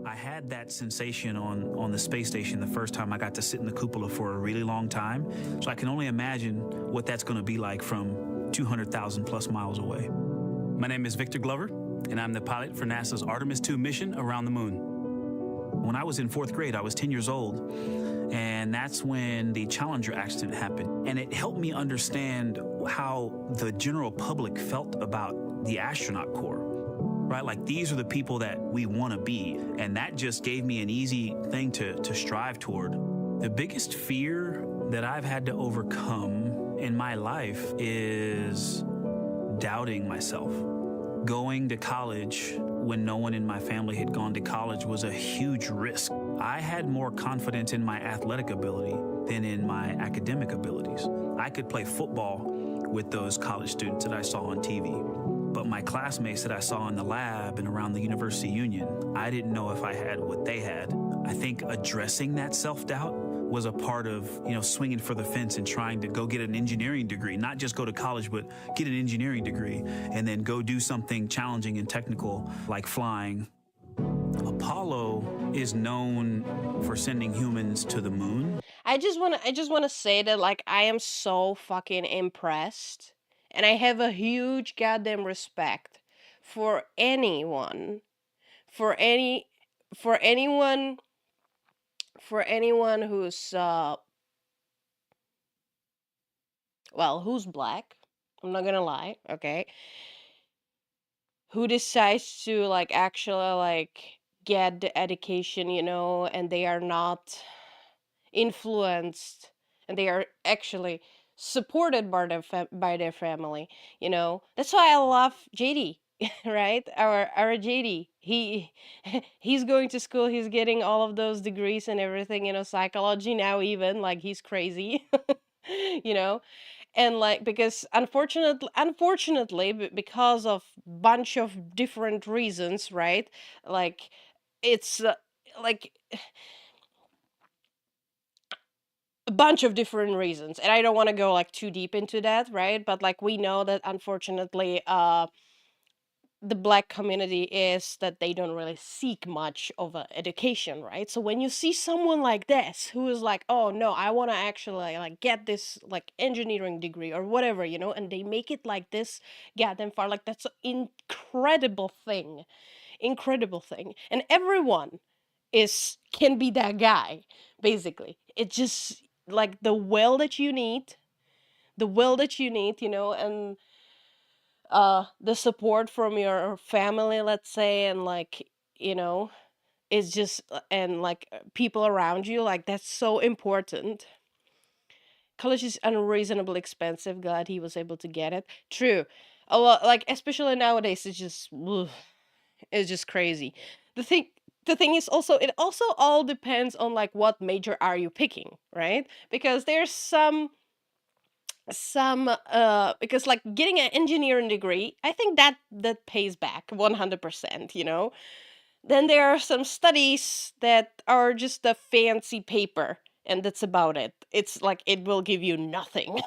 I had that sensation on the space station the first time I got to sit in the cupola for a really long time. So I can only imagine what that's going to be like from 200,000 plus miles away. My name is Victor Glover, and I'm the pilot for NASA's Artemis II mission around the moon. When I was in 4th grade, I was 10 years old, and that's when the Challenger accident happened. And it helped me understand how the general public felt about the astronaut corps, right? Like, these are the people that we want to be. And that just gave me an easy thing to strive toward. The biggest fear that I've had to overcome in my life is doubting myself. Going to college when no one in my family had gone to college was a huge risk. I had more confidence in my athletic ability than in my academic abilities. I could play football with those college students that I saw on TV, but my classmates that I saw in the lab and around the University Union, I didn't know if I had what they had. I think addressing that self-doubt was a part of, swinging for the fence and trying to go get an engineering degree, not just go to college, but get an engineering degree and then go do something challenging and technical like flying. Apollo is known for sending humans to the moon. I just want to say that, like, I am so fucking impressed, and I have a huge goddamn respect for anyone, for anyone who's who's black. I'm not gonna lie, okay? Who decides to, like, actually, like, get the education, and they are not influenced, and they are actually supported by their family. That's why I love JD. Right, our JD, he's going to school, he's getting all of those degrees and everything, psychology now, even, like, he's crazy. you know and, like, because unfortunately, because of bunch of different reasons, right, like, it's like a bunch of different reasons, and I don't want to go, like, too deep into that, right, but, like, we know that, unfortunately, the black community is that they don't really seek much of a education, right? So when you see someone like this who is like, oh no, I want to actually, like, get this, like, engineering degree or whatever, and they make it like this goddamn far, like, that's an incredible thing, and everyone can be that guy, basically. It's just, like, the will that you need, and the support from your family, let's say, and, like, is just and, like, people around you, like, that's so important. College is unreasonably expensive. Glad he was able to get it. True. A lot, like, especially nowadays, it's just crazy. The thing is also, it also all depends on, like, what major are you picking, right? Because there's some because, like, getting an engineering degree, I think that pays back 100%. Then there are some studies that are just a fancy paper, and that's about it. It's like, it will give you nothing.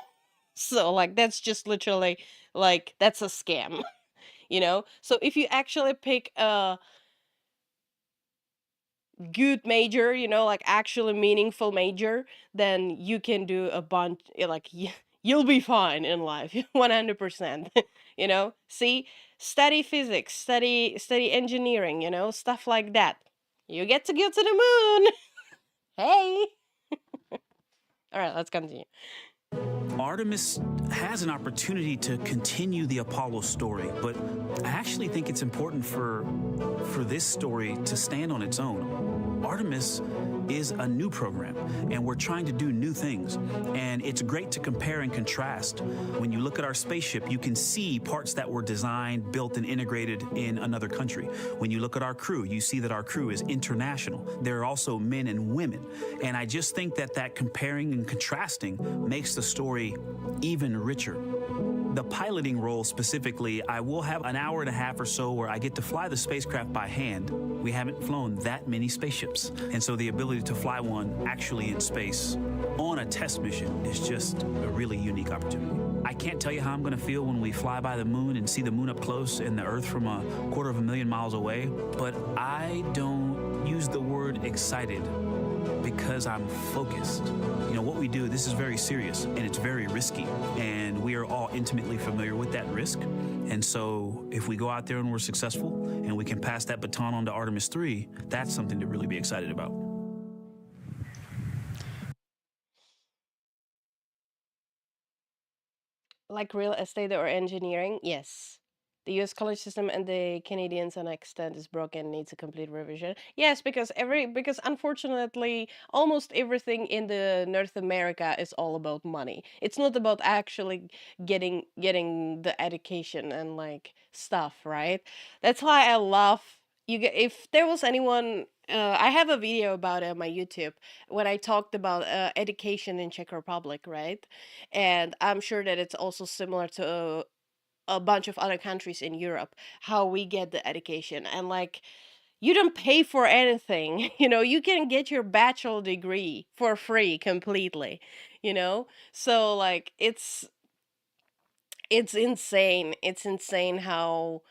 So, like, that's just literally, like, that's a scam. So if you actually pick a good major, like, actually meaningful major, then you can do a bunch, like, you'll be fine in life. 100%. See, study physics, study engineering, stuff like that. You get to go to the moon. Hey. All right, let's continue. Artemis has an opportunity to continue the Apollo story, but I actually think it's important for this story to stand on its own. Artemis is a new program, and we're trying to do new things. And it's great to compare and contrast. When you look at our spaceship, you can see parts that were designed, built, and integrated in another country. When you look at our crew, you see that our crew is international. There are also men and women. And I just think that comparing and contrasting makes the story even richer. The piloting role specifically, I will have an hour and a half or so where I get to fly the spacecraft by hand. We haven't flown that many spaceships. And so the ability to fly one actually in space on a test mission is just a really unique opportunity. I can't tell you how I'm going to feel when we fly by the moon and see the moon up close and the Earth from 250,000 miles away, but I don't use the word excited because I'm focused. What we do, this is very serious and it's very risky, and we are all intimately familiar with that risk. And so if we go out there and we're successful and we can pass that baton on to Artemis 3, that's something to really be excited about. like real estate or engineering, yes. The US college system and the Canadian to an extent is broken, needs a complete revision. Yes, because unfortunately almost everything in the North America is all about money. It's not about actually getting the education and like stuff, right? That's why I love if there was anyone I have a video about it on my YouTube when I talked about education in Czech Republic, right? And I'm sure that it's also similar to a bunch of other countries in Europe, how we get the education. And like, you don't pay for anything, you can get your bachelor degree for free completely, you know? So like, it's insane. It's insane how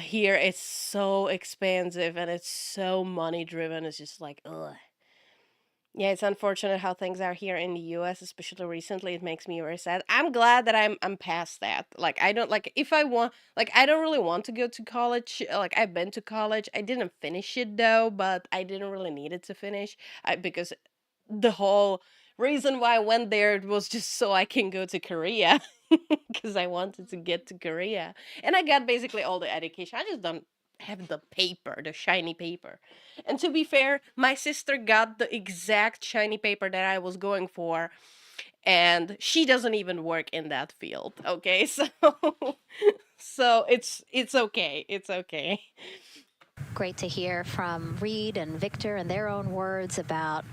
here it's so expensive and it's so money driven. It's just like, ugh. Yeah, it's unfortunate how things are here in the US, especially recently. It makes me very sad. I'm glad that I'm past that. Like I don't like if I want like I don't really want to go to college. Like I've been to college. I didn't finish it though, but I didn't really need it to finish. Because the whole reason why I went there was just so I can go to Korea because I wanted to get to Korea. And I got basically all the education. I just don't have the paper, the shiny paper. And to be fair, my sister got the exact shiny paper that I was going for, and she doesn't even work in that field. Okay, so it's okay. It's okay. Great to hear from Reed and Victor in their own words about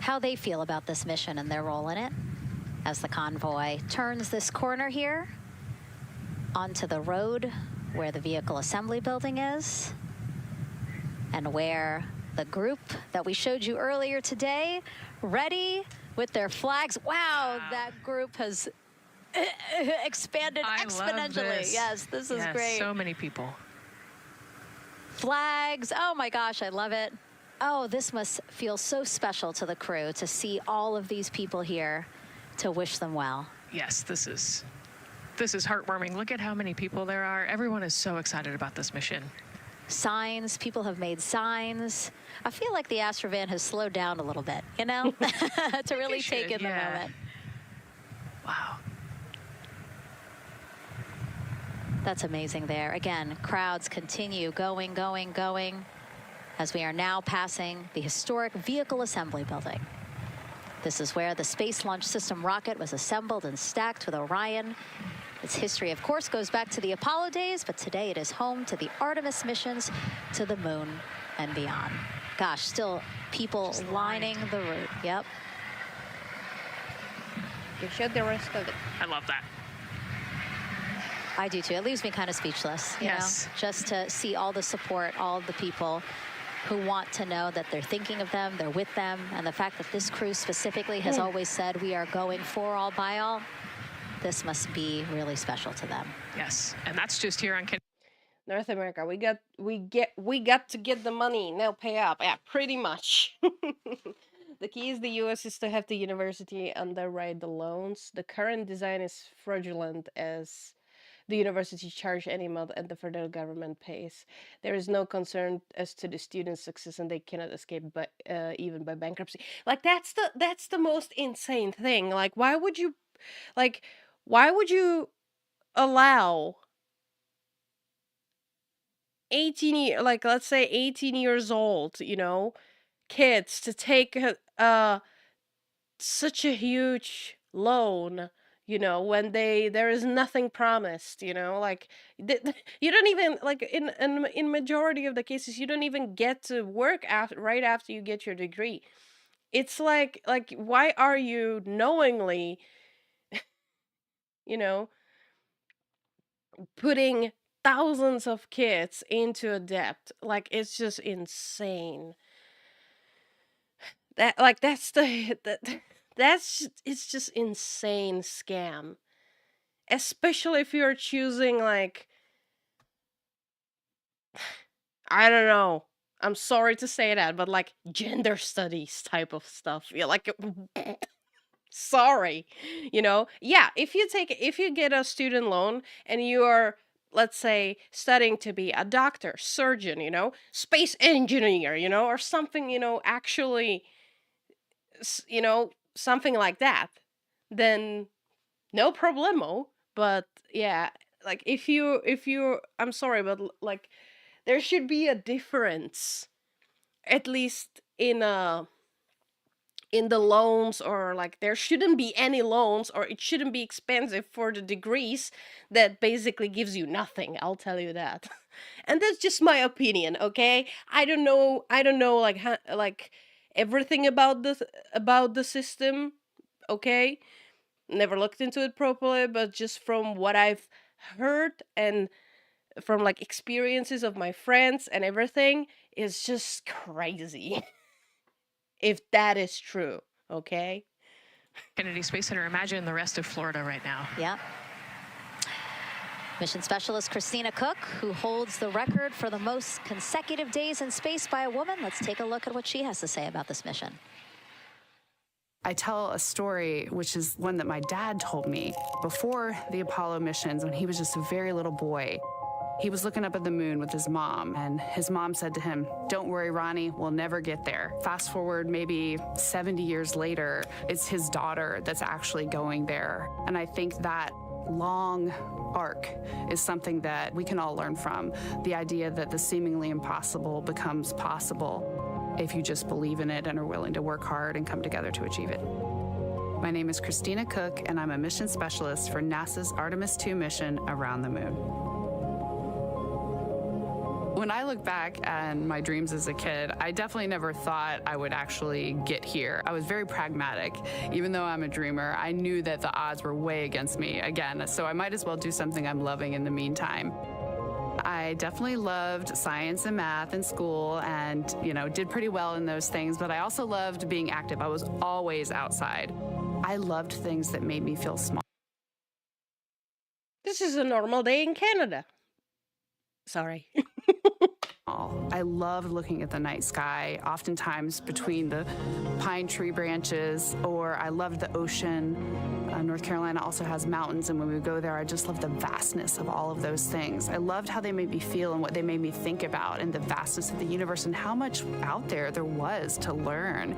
how they feel about this mission and their role in it as the convoy turns this corner here onto the road where the vehicle assembly building is and where the group that we showed you earlier today, ready with their flags. Wow, that group has expanded exponentially. Love this. Yes, this is great. So many people. Flags, oh my gosh, I love it. Oh, this must feel so special to the crew to see all of these people here to wish them well. Yes, this is heartwarming. Look at how many people there are. Everyone is so excited about this mission. Signs, people have made signs. I feel like the Astrovan has slowed down a little bit, to really take in the moment. Wow. That's amazing there. Again, crowds continue going as we are now passing the historic vehicle assembly building. This is where the Space Launch System rocket was assembled and stacked with Orion. Its history, of course, goes back to the Apollo days, but today it is home to the Artemis missions to the moon and beyond. Gosh, still people lining the route. Yep. You showed the rest of it. I love that. I do too. It leaves me kind of speechless, you know, just to see all the support, all of the people who want to know that they're thinking of them, they're with them, and the fact that this crew specifically has always said we are going for all by all, this must be really special to them. Yes, and that's just here on North America. We got to get the money. Now pay up. Yeah, pretty much. The key is the US is to have the university underwrite the loans. The current design is fraudulent as the university charge any amount and the federal government pays. There is no concern as to the students' success and they cannot escape even by bankruptcy. Like that's the most insane thing. Like why would you allow let's say 18 years old, kids to take such a huge loan, when there is nothing promised, like you don't even like in majority of the cases you don't even get to work right after you get your degree. It's like why are you knowingly putting thousands of kids into a debt? Like it's just insane. It's just insane scam. Especially if you're choosing like I don't know. I'm sorry to say that, but like gender studies type of stuff. Yeah, like sorry. Yeah, if you get a student loan and you are, let's say, studying to be a doctor, surgeon, space engineer, or something, actually, something like that, then no problemo. But yeah, like if you I'm sorry, but like there should be a difference, at least in the loans, or like there shouldn't be any loans, or it shouldn't be expensive for the degrees that basically gives you nothing, I'll tell you that. And that's just my opinion, okay? I don't know like like everything about the system, okay? Never looked into it properly, but just from what I've heard and from like experiences of my friends and everything, is just crazy. If that is true, okay? Kennedy Space Center. Imagine the rest of Florida right now. Yeah. Mission Specialist Christina Cook, who holds the record for the most consecutive days in space by a woman. Let's take a look at what she has to say about this mission. I tell a story, which is one that my dad told me before the Apollo missions when he was just a very little boy. He was looking up at the moon with his mom, and his mom said to him, "Don't worry, Ronnie, we'll never get there." Fast forward maybe 70 years later, it's his daughter that's actually going there. And I think that long arc is something that we can all learn from. The idea that the seemingly impossible becomes possible if you just believe in it and are willing to work hard and come together to achieve it. My name is Christina Cook, and I'm a mission specialist for NASA's Artemis II mission around the moon. When I look back on my dreams as a kid, I definitely never thought I would actually get here. I was very pragmatic. Even though I'm a dreamer, I knew that the odds were way against me again, so I might as well do something I'm loving in the meantime. I definitely loved science and math in school and, did pretty well in those things, but I also loved being active. I was always outside. I loved things that made me feel small. This is a normal day in Canada. Sorry. I loved looking at the night sky, oftentimes between the pine tree branches, or I loved the ocean. North Carolina also has mountains, and when we go there, I just loved the vastness of all of those things. I loved how they made me feel and what they made me think about, and the vastness of the universe and how much out there was to learn.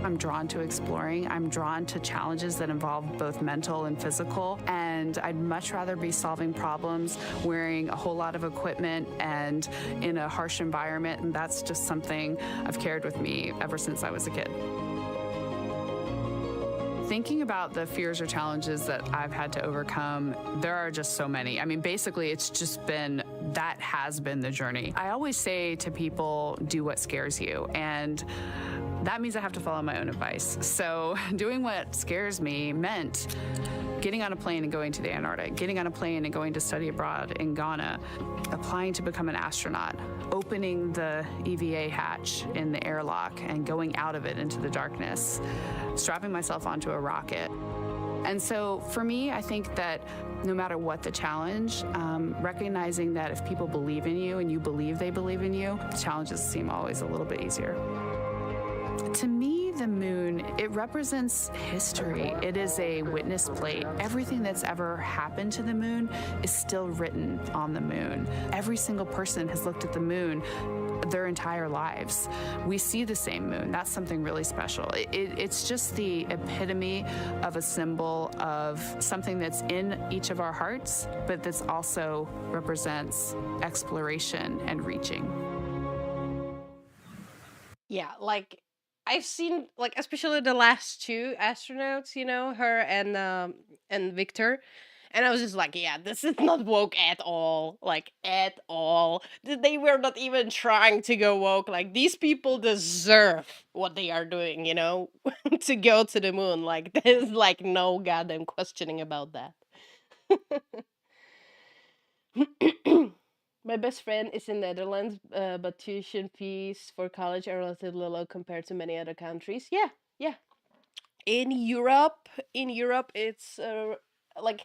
I'm drawn to exploring. I'm drawn to challenges that involve both mental and physical. And I'd much rather be solving problems, wearing a whole lot of equipment and in a harsh environment. And that's just something I've carried with me ever since I was a kid. Thinking about the fears or challenges that I've had to overcome, there are just so many. I mean, basically, that has been the journey. I always say to people, do what scares you. And that means I have to follow my own advice. So doing what scares me meant getting on a plane and going to the Antarctic, getting on a plane and going to study abroad in Ghana, applying to become an astronaut, opening the EVA hatch in the airlock and going out of it into the darkness, strapping myself onto a rocket. And so for me, I think that no matter what the challenge, recognizing that if people believe in you and you believe they believe in you, the challenges seem always a little bit easier. To me, the moon, it represents history. It is a witness plate. Everything that's ever happened to the moon is still written on the moon. Every single person has looked at the moon their entire lives. We see the same moon. That's something really special. It's just the epitome of a symbol of something that's in each of our hearts, but that's also represents exploration and reaching. Yeah, like I've seen, like, especially the last two astronauts, her and Victor, and I was just like, yeah, this is not woke at all, like at all. They were not even trying to go woke. Like, these people deserve what they are doing, to go to the moon. Like, there's like no goddamn questioning about that. My best friend is in Netherlands, but tuition fees for college are relatively low compared to many other countries. Yeah, yeah. In Europe, it's like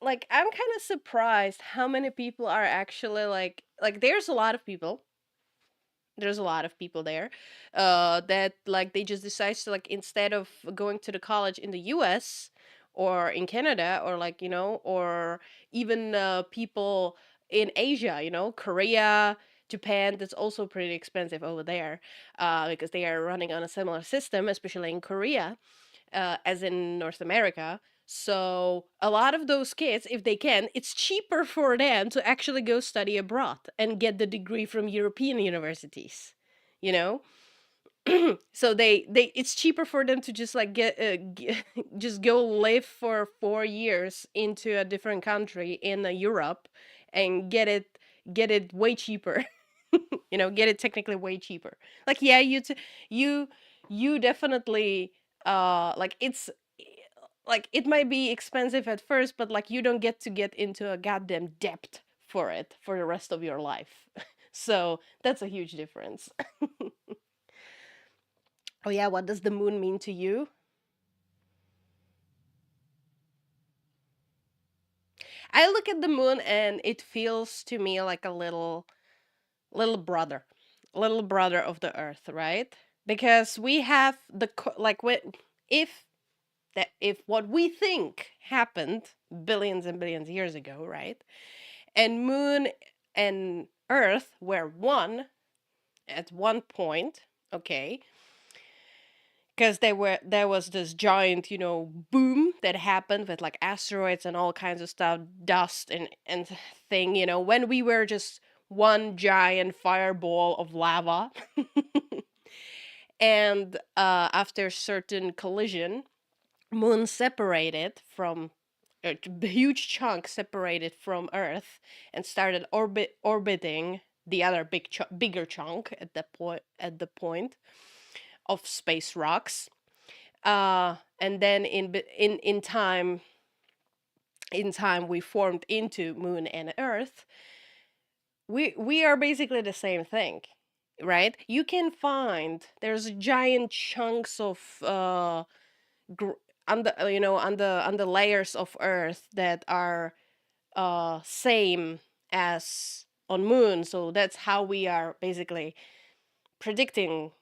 like I'm kind of surprised how many people are actually like. There's a lot of people. There's a lot of people there, that like they just decide to, like, instead of going to the college in the U.S. or in Canada, or like, or even people in Asia, Korea, Japan. That's also pretty expensive over there, because they are running on a similar system, especially in Korea. as in North America. So a lot of those kids, if they can, it's cheaper for them to actually go study abroad and get the degree from European universities, you know? So they it's cheaper for them to just like just go live for 4 years into a different country in Europe and get it way cheaper. Get it technically way cheaper. Like, yeah, you you definitely like it's like it might be expensive at first, but like you don't get to get into a goddamn debt for it for the rest of your life. So that's a huge difference. Oh yeah, what does the moon mean to you? I look at the moon and it feels to me like a little brother, little brother of the earth, right? Because we have like if what we think happened billions and billions of years ago, right? And moon and earth were one at one point, okay? Because there was this giant, boom that happened with like asteroids and all kinds of stuff, dust and thing, when we were just one giant fireball of lava. And after certain collision, moon separated from a huge chunk separated from Earth and started orbiting the other bigger chunk at the point of space rocks. And then in time we formed into Moon and Earth. We are basically the same thing, right? You can find there's giant chunks of on the layers of Earth that are same as on Moon. So that's how we are basically predicting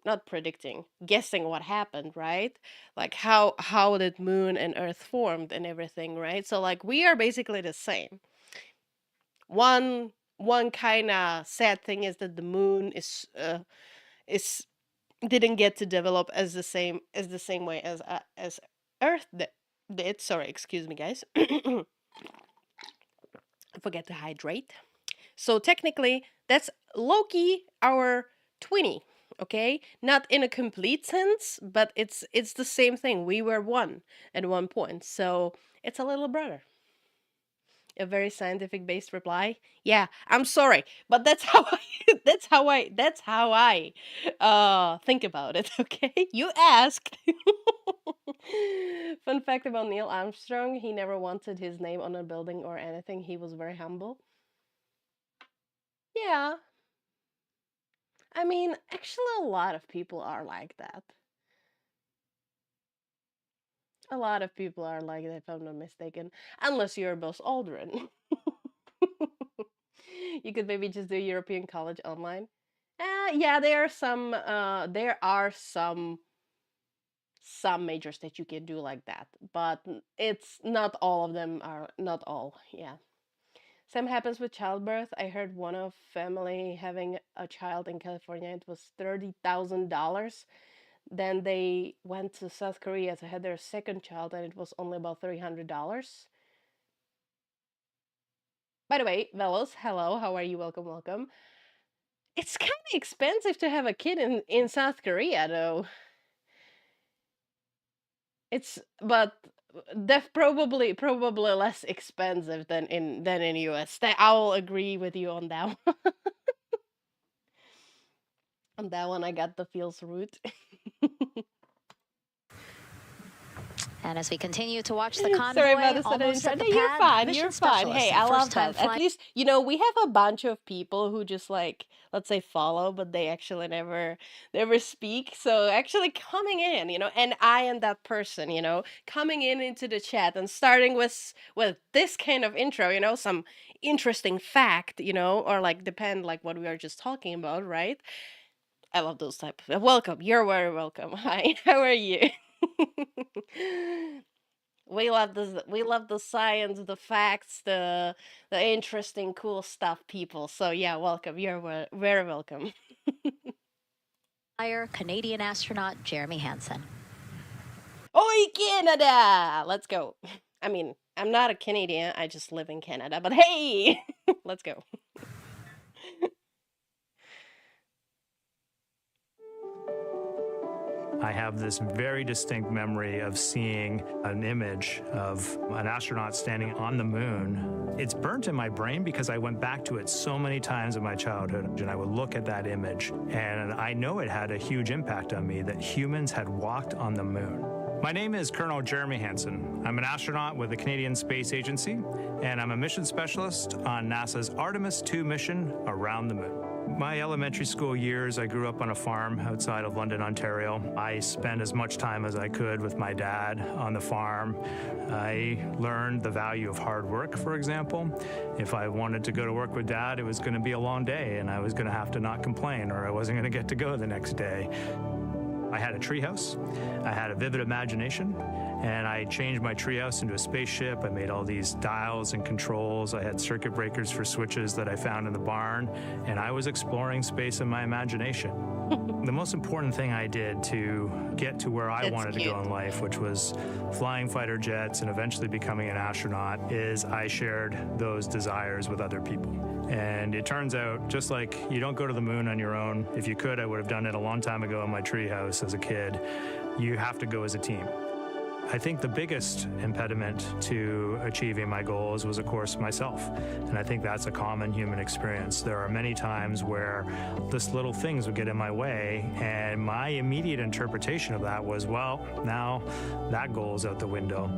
not predicting guessing what happened, right? Like how did Moon and Earth formed and everything, right? So like we are basically the same. One kind of sad thing is that the Moon is didn't get to develop as the same way as Earth did. Sorry, excuse me, guys. I forget to hydrate. So technically, that's Loki, our twinny. Okay, not in a complete sense, but it's the same thing. We were one at one point, so it's a little brother. A very scientific based reply. Yeah, I'm sorry, but that's how I that's how I think about it, okay? You asked. Fun fact about Neil Armstrong, he never wanted his name on a building or anything. He was very humble. Yeah. I mean, actually a lot of people are like that. A lot of people are like that, if I'm not mistaken. Unless you're Buzz Aldrin. You could maybe just do European college online. Yeah, there are some majors that you can do like that, but it's not all of them are not all. Yeah. Same happens with childbirth. I heard one of family having a child in California, it was $30,000. Then they went to South Korea to have their second child, and it was only about $300. By the way, Velos, hello, how are you? Welcome, welcome. It's kind of expensive to have a kid in South Korea, though. It's but def probably less expensive than in US. I'll agree with you on that one. On that one, I got the feels route. And as we continue to watch the convoy, Sorry about the sudden almost at intro. the No, you're pad, fine. mission You're fine. specialist Hey, and I love first-time that. At least we have a bunch of people who just like let's say follow, but they actually never speak. So actually coming in, and I am that person, coming in into the chat and starting with this kind of intro, some interesting fact, or like depend like what we are just talking about, right? I love those type of welcome. You're very welcome. Hi, how are you? We love the science, the facts, the interesting, cool stuff, people. So yeah, welcome. You're very welcome. flyer, Canadian astronaut Jeremy Hansen. Oh Yay, Canada! Let's go. I mean, I'm not a Canadian. I just live in Canada. But hey, let's go. I have this very distinct memory of seeing an image of an astronaut standing on the moon. It's burnt in my brain because I went back to it so many times in my childhood, and I would look at that image, and I know it had a huge impact on me that humans had walked on the moon. My name is Colonel Jeremy Hansen. I'm an astronaut with the Canadian Space Agency, and I'm a mission specialist on NASA's Artemis II mission around the moon. My elementary school years, I grew up on a farm outside of London, Ontario. I spent as much time as I could with my dad on the farm. I learned the value of hard work, for example. If I wanted to go to work with Dad, it was going to be a long day, and I was going to have to not complain, or I wasn't going to get to go the next day. I had a treehouse. I had a vivid imagination, and I changed my treehouse into a spaceship. I made all these dials and controls. I had circuit breakers for switches that I found in the barn, and I was exploring space in my imagination. The most important thing I did to get to where I wanted to go in life, which was flying fighter jets and eventually becoming an astronaut, is I shared those desires with other people. And it turns out, just like you don't go to the moon on your own, if you could, I would have done it a long time ago in my treehouse as a kid. You have to go as a team. I think the biggest impediment to achieving my goals was, of course, myself. And I think that's a common human experience. There are many times where just little things would get in my way, and my immediate interpretation of that was, well, now that goal's out the window.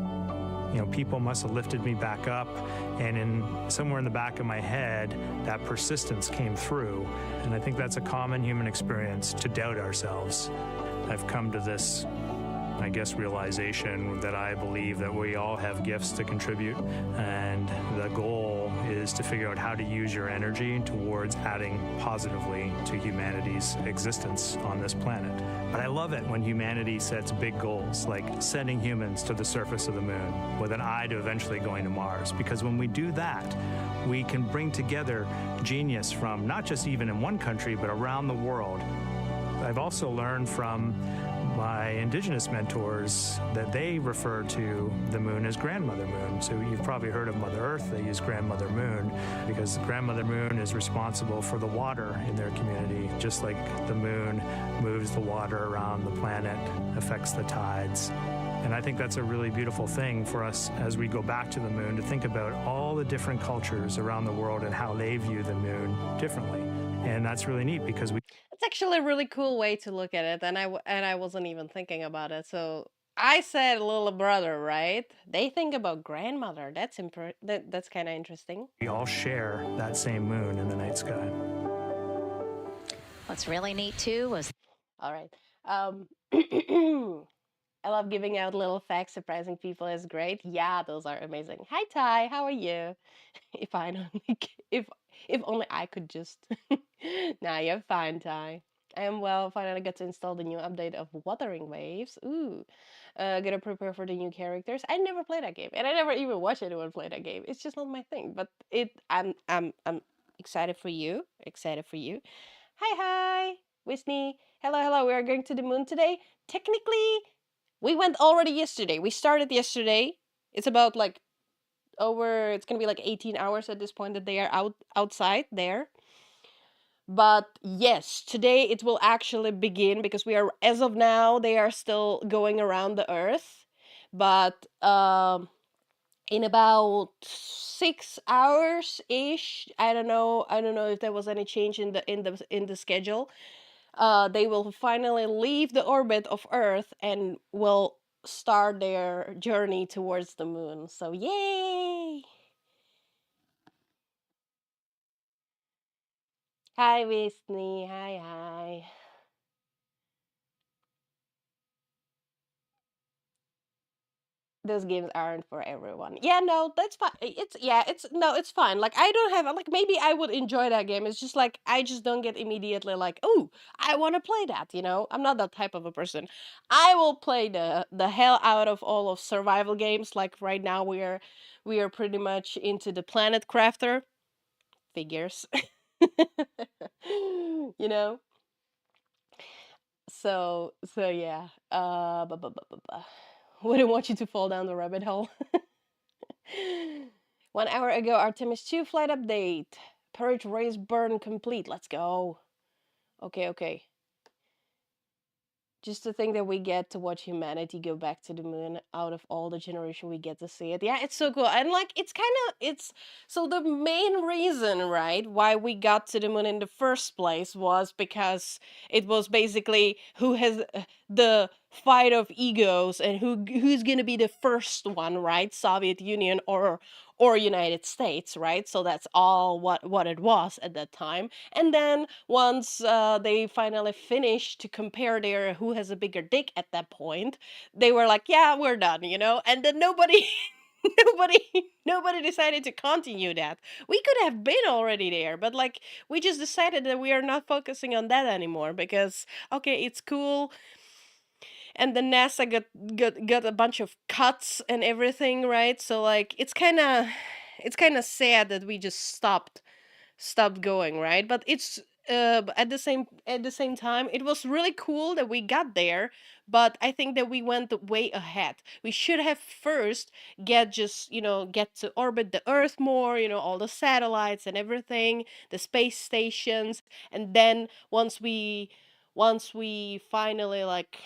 You know, people must have lifted me back up, and somewhere in the back of my head, that persistence came through. And I think that's a common human experience, to doubt ourselves. I've come to this, I guess, realization that I believe that we all have gifts to contribute, and the goal is to figure out how to use your energy towards adding positively to humanity's existence on this planet. But I love it when humanity sets big goals, like sending humans to the surface of the moon with an eye to eventually going to Mars, because when we do that, we can bring together genius from not just even in one country, but around the world. I've also learned from my indigenous mentors that they refer to the moon as Grandmother Moon. So you've probably heard of Mother Earth. They use Grandmother Moon because Grandmother Moon is responsible for the water in their community, just like the moon moves the water around the planet, affects the tides. And I think that's a really beautiful thing for us as we go back to the moon, to think about all the different cultures around the world and how they view the moon differently. And that's really neat because It's actually a really cool way to look at it, and I wasn't even thinking about it. So I said little brother, right? They think about grandmother. That's kind of interesting. we all share that same moon in the night sky. What's really neat too was All right. I love giving out little facts, surprising people is great. Yeah, those are amazing. Hi Ty, how are you? If I only if only I could just. Nah, you're fine, Ty. I am well. Finally got to install the new update of Wuthering Waves. Ooh, gotta prepare for the new characters. I never played that game, and I never even watched anyone play that game. It's just not my thing. But I'm excited for you. Excited for you. Hi, Whitney. Hello. We are going to the moon today. Technically, we went already yesterday. We started yesterday. It's about like it's gonna be like 18 hours at this point that they are outside there. But yes, today it will actually begin because as of now, they are still going around the Earth. But in about 6 hours ish, I don't know if there was any change in the schedule. They will finally leave the orbit of Earth and will start their journey towards the moon. So yay! Hi, Whitney. Hi. Those games aren't for everyone. Yeah, no, that's fine. It's fine. Like I don't have like maybe I would enjoy that game. It's just like I just don't get immediately like, oh, I want to play that. I'm not that type of a person. I will play the hell out of all of survival games. Like right now we are pretty much into the Planet Crafter figures. you know. So yeah. Wouldn't want you to fall down the rabbit hole. 1 hour ago, Artemis 2 flight update. Purge race burn complete. Let's go. Okay. Just to think that we get to watch humanity go back to the moon out of all the generation we get to see it. Yeah, it's so cool. And like, it's so the main reason, right, why we got to the moon in the first place was because it was basically who has the fight of egos and who's gonna be the first one, right? Soviet Union or United States, right? So that's all what it was at that time. And then once they finally finished to compare their who has a bigger dick at that point, they were like, yeah, we're done, you know? And then nobody nobody decided to continue that. We could have been already there, but like we just decided that we are not focusing on that anymore because okay, it's cool. And then NASA got a bunch of cuts and everything, right? So like it's kind of sad that we just stopped going, right? But it's at the same time, it was really cool that we got there, but I think that we went way ahead. We should have first get to orbit the Earth more, all the satellites and everything, the space stations, and then once we finally like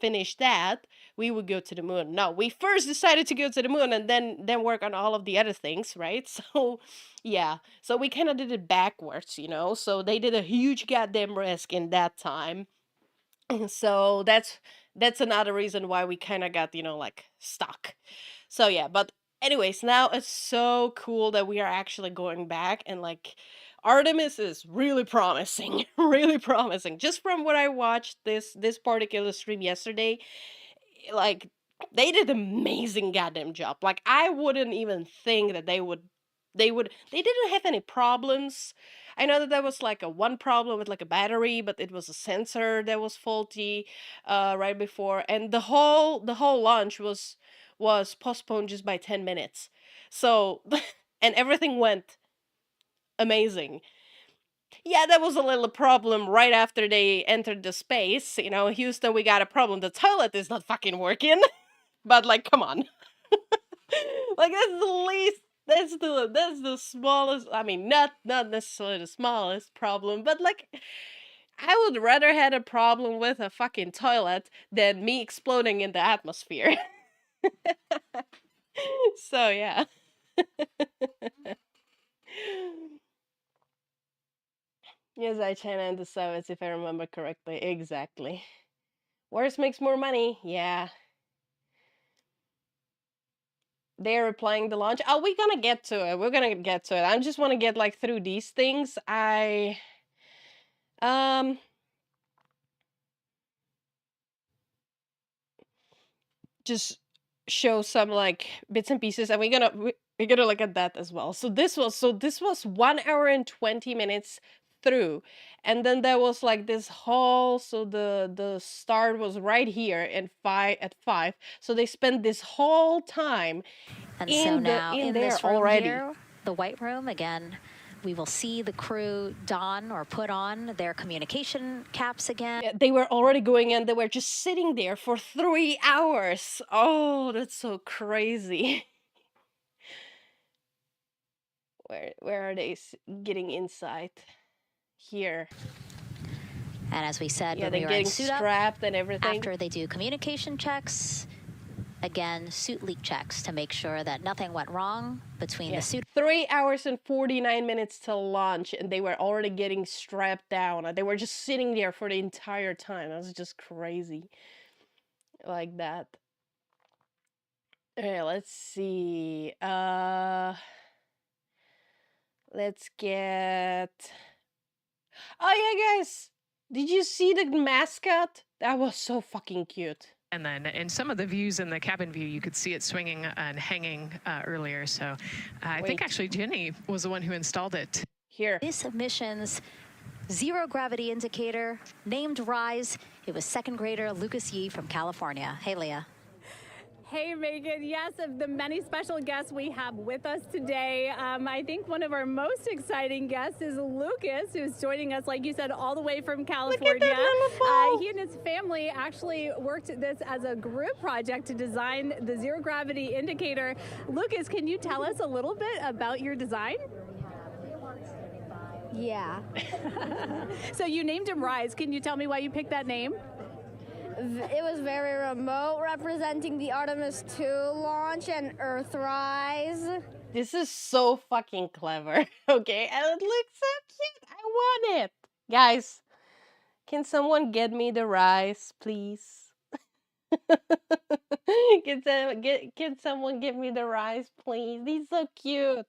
finish that, we would go to the moon. No, we first decided to go to the moon and then work on all of the other things, right? So yeah, so we kind of did it backwards, so they did a huge goddamn risk in that time. So that's another reason why we kind of got like stuck. So yeah, but anyways, now it's so cool that we are actually going back, and like Artemis is really promising. Really promising, just from what I watched this particular stream yesterday. Like they did an amazing goddamn job. Like I wouldn't even think that they didn't have any problems. I know that there was like a one problem with like a battery, but it was a sensor that was faulty right before, and the whole launch was postponed just by 10 minutes. So and everything went amazing. Yeah, that was a little problem right after they entered the space. Houston, we got a problem. The toilet is not fucking working. But like, come on. Like that's the least that's the smallest, I mean, not necessarily the smallest problem, but like I would rather had a problem with a fucking toilet than me exploding in the atmosphere. So yeah. Yes, I China and the Soviets, if I remember correctly. Exactly. Worse makes more money. Yeah. They're replying the launch. Oh, we're gonna get to it. We're gonna get to it. I just want to get like through these things. I just show some like bits and pieces, and we're gonna look at that as well. So this was 1 hour and 20 minutes through, and then there was like this whole, so the start was right here at 5, so they spent this whole time And so now in this room already. here, the White Room, again, we will see the crew don or put on their communication caps again. Yeah, they were already going in. They were just sitting there for 3 hours. Oh, that's so crazy. Where are they getting inside? Here. And as we said, Yeah, when they're we were getting in suit up, strapped and everything. after they do communication checks, again, suit leak checks to make sure that nothing went wrong between the suit. 3 hours and 49 minutes to launch, and they were already getting strapped down. They were just sitting there for the entire time. That was just crazy. Like that. Okay, let's see. Let's get... Oh yeah, guys! Did you see the mascot? That was so fucking cute. And then in some of the views in the cabin view, you could see it swinging and hanging earlier. So I think actually Jenny was the one who installed it. Here. This mission's zero gravity indicator, named RISE. It was second grader Lucas Yee from California. Hey, Leah. Hey, Megan. Yes, of the many special guests we have with us today, I think one of our most exciting guests is Lucas, who's joining us, like you said, all the way from California. Look at that little ball. He and his family actually worked this as a group project to design the zero gravity indicator. Lucas, can you tell us a little bit about your design? Yeah. So you named him Rise. Can you tell me why you picked that name? It was very remote, representing the Artemis 2 launch and Earthrise. This is so fucking clever. Okay, and it looks so cute. I want it. Guys, can someone get me the rice, please? Can someone get me the rice, please? These so cute.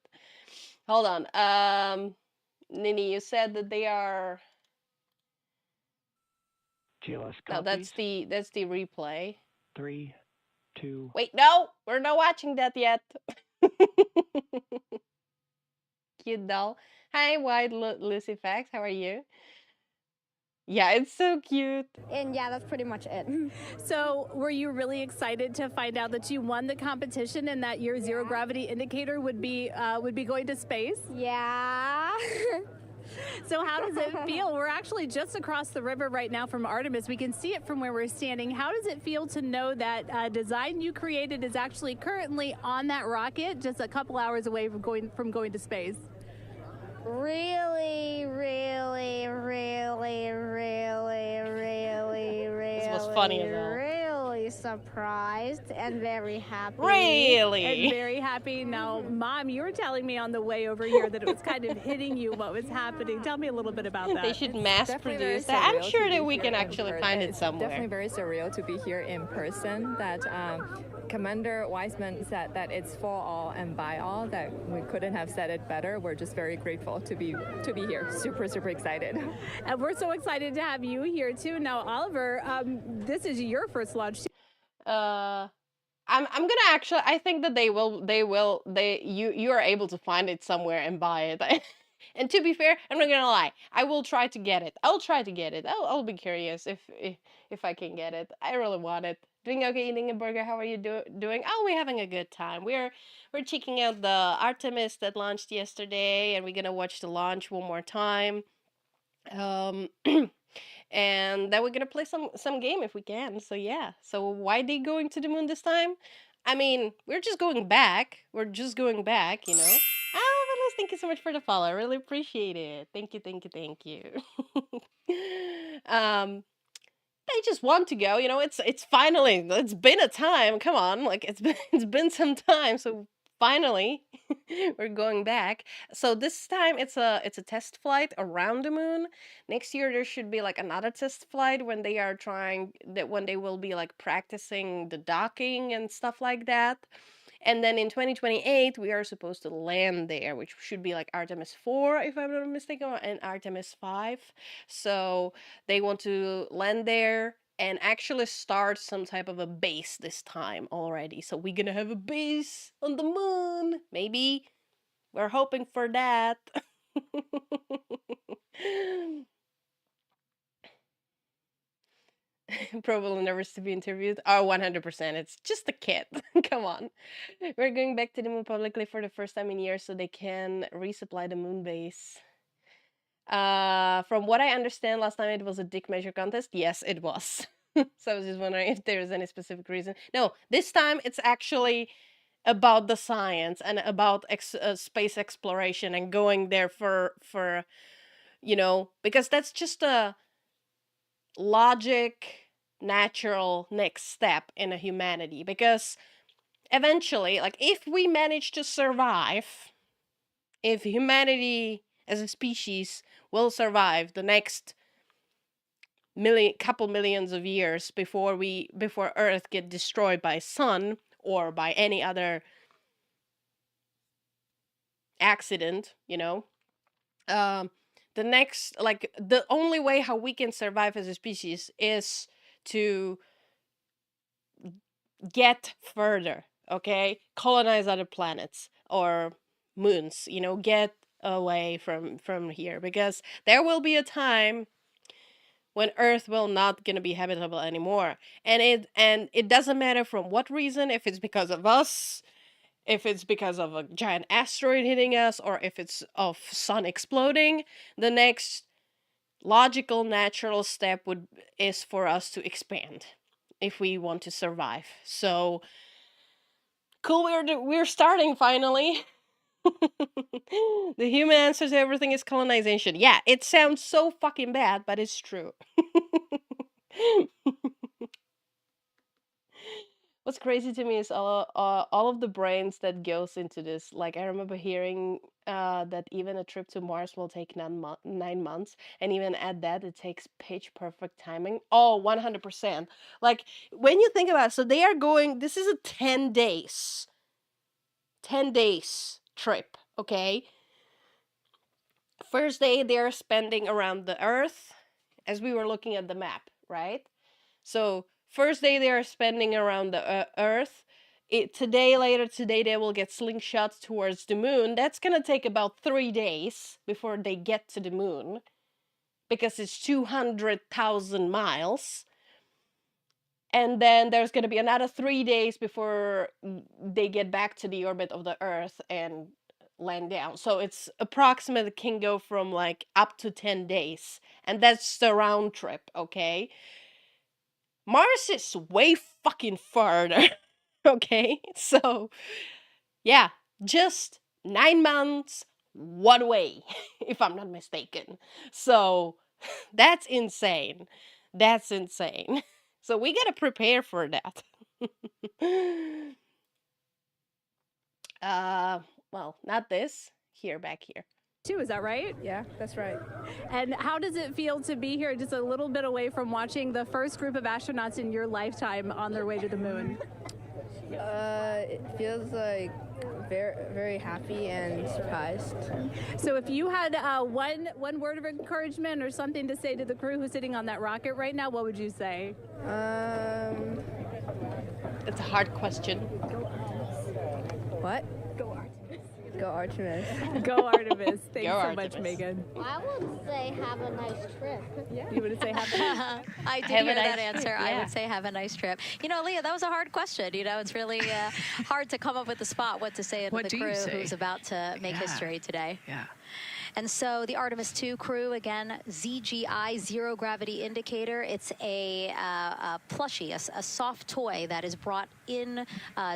Hold on. Nini, you said that they are. GLS No, copies. that's the replay. 3, 2. Wait, no, we're not watching that yet. Cute doll. Hi, White Lucifax. How are you? Yeah, it's so cute. And yeah, that's pretty much it. So were you really excited to find out that you won the competition and that your zero gravity indicator would be going to space? Yeah. So how does it feel? We're actually just across the river right now from Artemis. We can see it from where we're standing. How does it feel to know that design you created is actually currently on that rocket just a couple hours away from going to space? Really, really, really, really, really, really, was funny as hell. really surprised and very happy. Really? And very happy. Now, Mom, you were telling me on the way over here that it was kind of hitting you what was happening. Tell me a little bit about that. They should mass definitely very produce that. I'm surreal sure to that be we here can in actually per- find it it's somewhere. Definitely very surreal to be here in person. That Commander Weissman said that it's for all and by all. That we couldn't have said it better. We're just very grateful to be here. Super, super excited. And we're so excited to have you here too. Now, Oliver, this is your first launch. I'm gonna actually. I think that you are able to find it somewhere and buy it. And to be fair, I'm not gonna lie. I will try to get it. I'll try to get it. I'll be curious if I can get it. I really want it. Doing okay, eating a burger. How are you doing? Oh, we're having a good time. We're checking out the Artemis that launched yesterday, and we're gonna watch the launch one more time. And then we're gonna play some game if we can. So yeah. So why they going to the moon this time? I mean, we're just going back. We're just going back, you know. Oh, Velas, thank you so much for the follow. I really appreciate it. Thank you, thank you, thank you. They just want to go, you know. It's finally. It's been a time. Come on, like it's been some time. So finally, we're going back. So this time it's a test flight around the moon. Next year there should be like another test flight when they will be like practicing the docking and stuff like that. And then in 2028 we are supposed to land there, which should be like Artemis 4 if I'm not mistaken, and Artemis 5. So they want to land there and actually start some type of a base this time already. So we're gonna have a base on the moon. Maybe. We're hoping for that. Probably never to be interviewed. Oh, 100%. It's just a kid. Come on. We're going back to the moon publicly for the first time in years so they can resupply the moon base. From what I understand, last time it was a dick measure contest. Yes, it was. So I was just wondering if there's any specific reason. No, this time it's actually about the science and about space exploration and going there for you know, because that's just a logic, natural next step in a humanity. Because eventually, like, if we manage to survive, if humanity as a species will survive the next couple millions of years before Earth get destroyed by sun or by any other accident, you know, the only way how we can survive as a species is to get further, okay? Colonize other planets or moons, you know, get away from here, because there will be a time when Earth will not gonna be habitable anymore. And it doesn't matter from what reason, if it's because of us, if it's because of a giant asteroid hitting us, or if it's of sun exploding. The next logical, natural step is for us to expand if we want to survive. So cool, we're starting finally. The human answer to everything is colonization. Yeah, it sounds so fucking bad, but it's true. What's crazy to me is all of the brains that goes into this. Like, I remember hearing that even a trip to Mars will take 9 months, and even at that, it takes pitch perfect timing. Oh, 100%. Like, when you think about it, so they are going. This is a 10 days trip. Okay. First day they're spending around the Earth, as we were looking at the map, right? So first day they are spending around the Earth. Later today they will get slingshots towards the moon. That's gonna take about 3 days before they get to the moon, because it's 200,000 miles. And then there's gonna be another 3 days before they get back to the orbit of the Earth and land down. So it's approximately can go from like up to 10 days. And that's the round trip, okay? Mars is way fucking farther. Okay? So, yeah, just 9 months one way, if I'm not mistaken. So, that's insane. That's insane. So, we gotta prepare for that. Well, not this. Here, back here. Too, is that right? Yeah, that's right. And how does it feel to be here just a little bit away from watching the first group of astronauts in your lifetime on their way to the moon? It feels like very, very happy and surprised. So if you had one word of encouragement or something to say to the crew who's sitting on that rocket right now, what would you say? It's a hard question. What? Go Artemis. Go Artemis. Thanks Go so Artemis. much, Megan. I would say have a nice trip. Yeah. You would say have a nice I did Have a hear that nice answer. trip, I yeah. would say have a nice trip. You know, Leah, that was a hard question. You know, it's really hard to come up with the spot what to say to What the do you crew say? who's about to make Yeah. history today. Yeah. And so the Artemis 2 crew, again, ZGI, Zero Gravity Indicator. It's a plushie, a soft toy that is brought in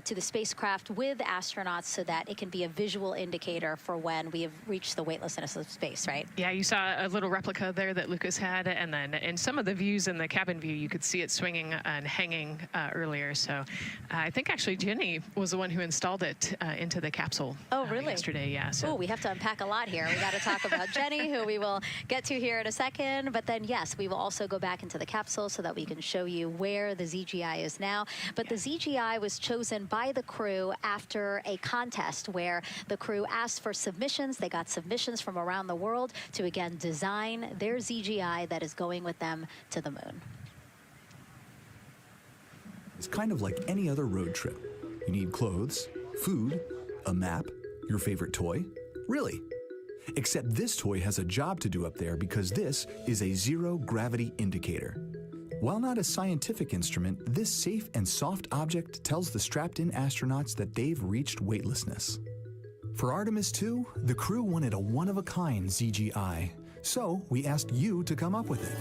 to the spacecraft with astronauts so that it can be a visual indicator for when we have reached the weightlessness of space, right? Yeah, you saw a little replica there that Lucas had, and then in some of the views in the cabin view, you could see it swinging and hanging earlier. So I think actually Jenny was the one who installed it into the capsule. Oh, really? Yesterday, yeah. So Oh, we have to unpack a lot here. We got to talk about Jenny, who we will get to here in a second. But then, yes, we will also go back into the capsule so that we can show you where the ZGI is now. But the ZGI was chosen by the crew after a contest where the crew asked for submissions. They got submissions from around the world to, again, design their ZGI that is going with them to the moon. It's kind of like any other road trip. You need clothes, food, a map, your favorite toy. Really. Except this toy has a job to do up there because this is a zero gravity indicator. While not a scientific instrument, this safe and soft object tells the strapped-in astronauts that they've reached weightlessness. For Artemis 2, the crew wanted a one-of-a-kind ZGI, so we asked you to come up with it.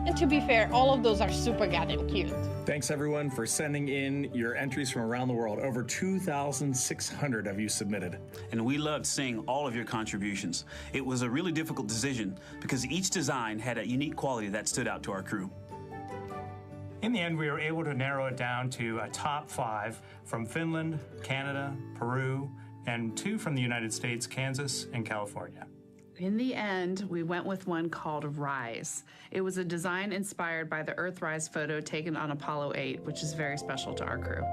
And to be fair, all of those are super goddamn cute. Thanks everyone for sending in your entries from around the world. Over 2,600 of you submitted. And we loved seeing all of your contributions. It was a really difficult decision because each design had a unique quality that stood out to our crew. In the end, we were able to narrow it down to a top 5 from Finland, Canada, Peru, and 2 from the United States, Kansas and California. In the end, we went with one called Rise. It was a design inspired by the Earthrise photo taken on Apollo 8, which is very special to our crew.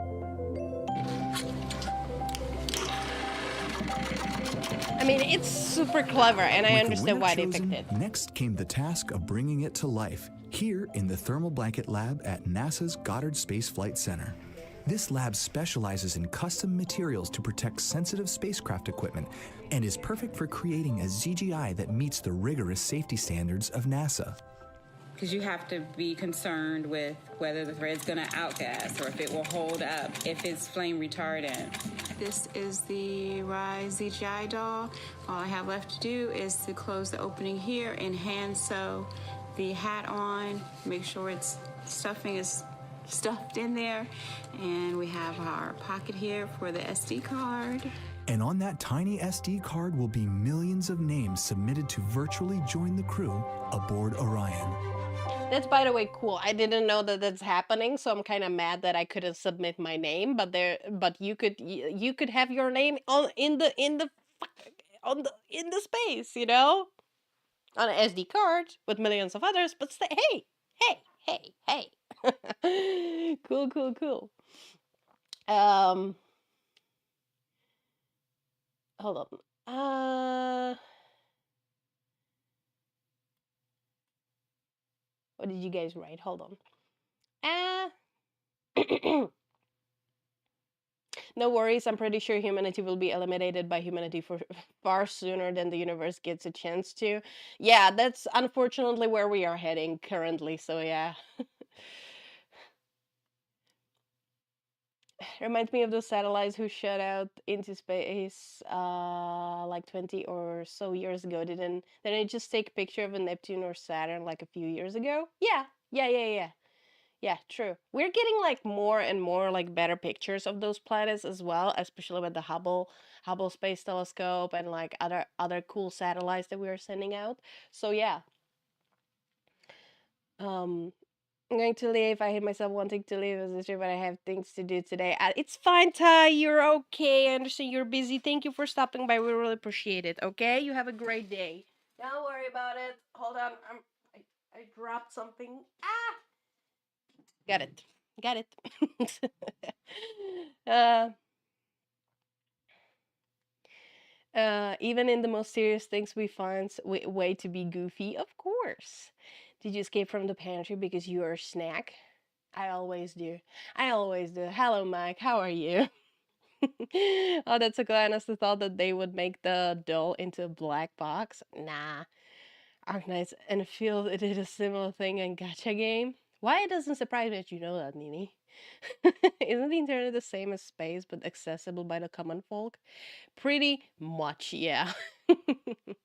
I mean, it's super clever, and I With the understand winner why they chosen, picked it. Next came the task of bringing it to life here in the Thermal Blanket Lab at NASA's Goddard Space Flight Center. This lab specializes in custom materials to protect sensitive spacecraft equipment and is perfect for creating a ZGI that meets the rigorous safety standards of NASA. Because you have to be concerned with whether the thread's going to outgas or if it will hold up, if it's flame retardant. This is the Rise ZGI doll. All I have left to do is to close the opening here and hand sew the hat on, make sure its stuffing is stuffed in there, and we have our pocket here for the SD card. And on that tiny SD card will be millions of names submitted to virtually join the crew aboard Orion. That's, by the way, cool. I didn't know that that's happening, so I'm kind of mad that I couldn't submit my name. But you could have your name in the space, you know, on an SD card with millions of others. But hey. Cool. Hold on. What did you guys write? Hold on. No worries, I'm pretty sure humanity will be eliminated by humanity for far sooner than the universe gets a chance to. Yeah, that's unfortunately where we are heading currently, so yeah. Reminds me of those satellites who shot out into space like 20 or so years ago. Didn't they just take a picture of a Neptune or Saturn like a few years ago? Yeah, true. We're getting like more and more like better pictures of those planets as well, especially with the Hubble Space Telescope and like other cool satellites that we are sending out. So yeah. I'm going to leave. I hate myself wanting to leave as but I have things to do today. It's fine, Ty. You're okay. I understand you're busy. Thank you for stopping by. We really appreciate it. Okay? You have a great day. Don't worry about it. Hold on. I dropped something. Got it. Even in the most serious things we find way to be goofy. Of course. Did you escape from the pantry because you are a snack? I always do. Hello, Mike. How are you? Oh, that's so cool. I honestly thought that they would make the doll into a black box. Nah. Arknights and Field did a similar thing in Gacha game. Why it doesn't surprise me that you know that, Nini? Isn't the internet the same as space but accessible by the common folk? Pretty much, yeah.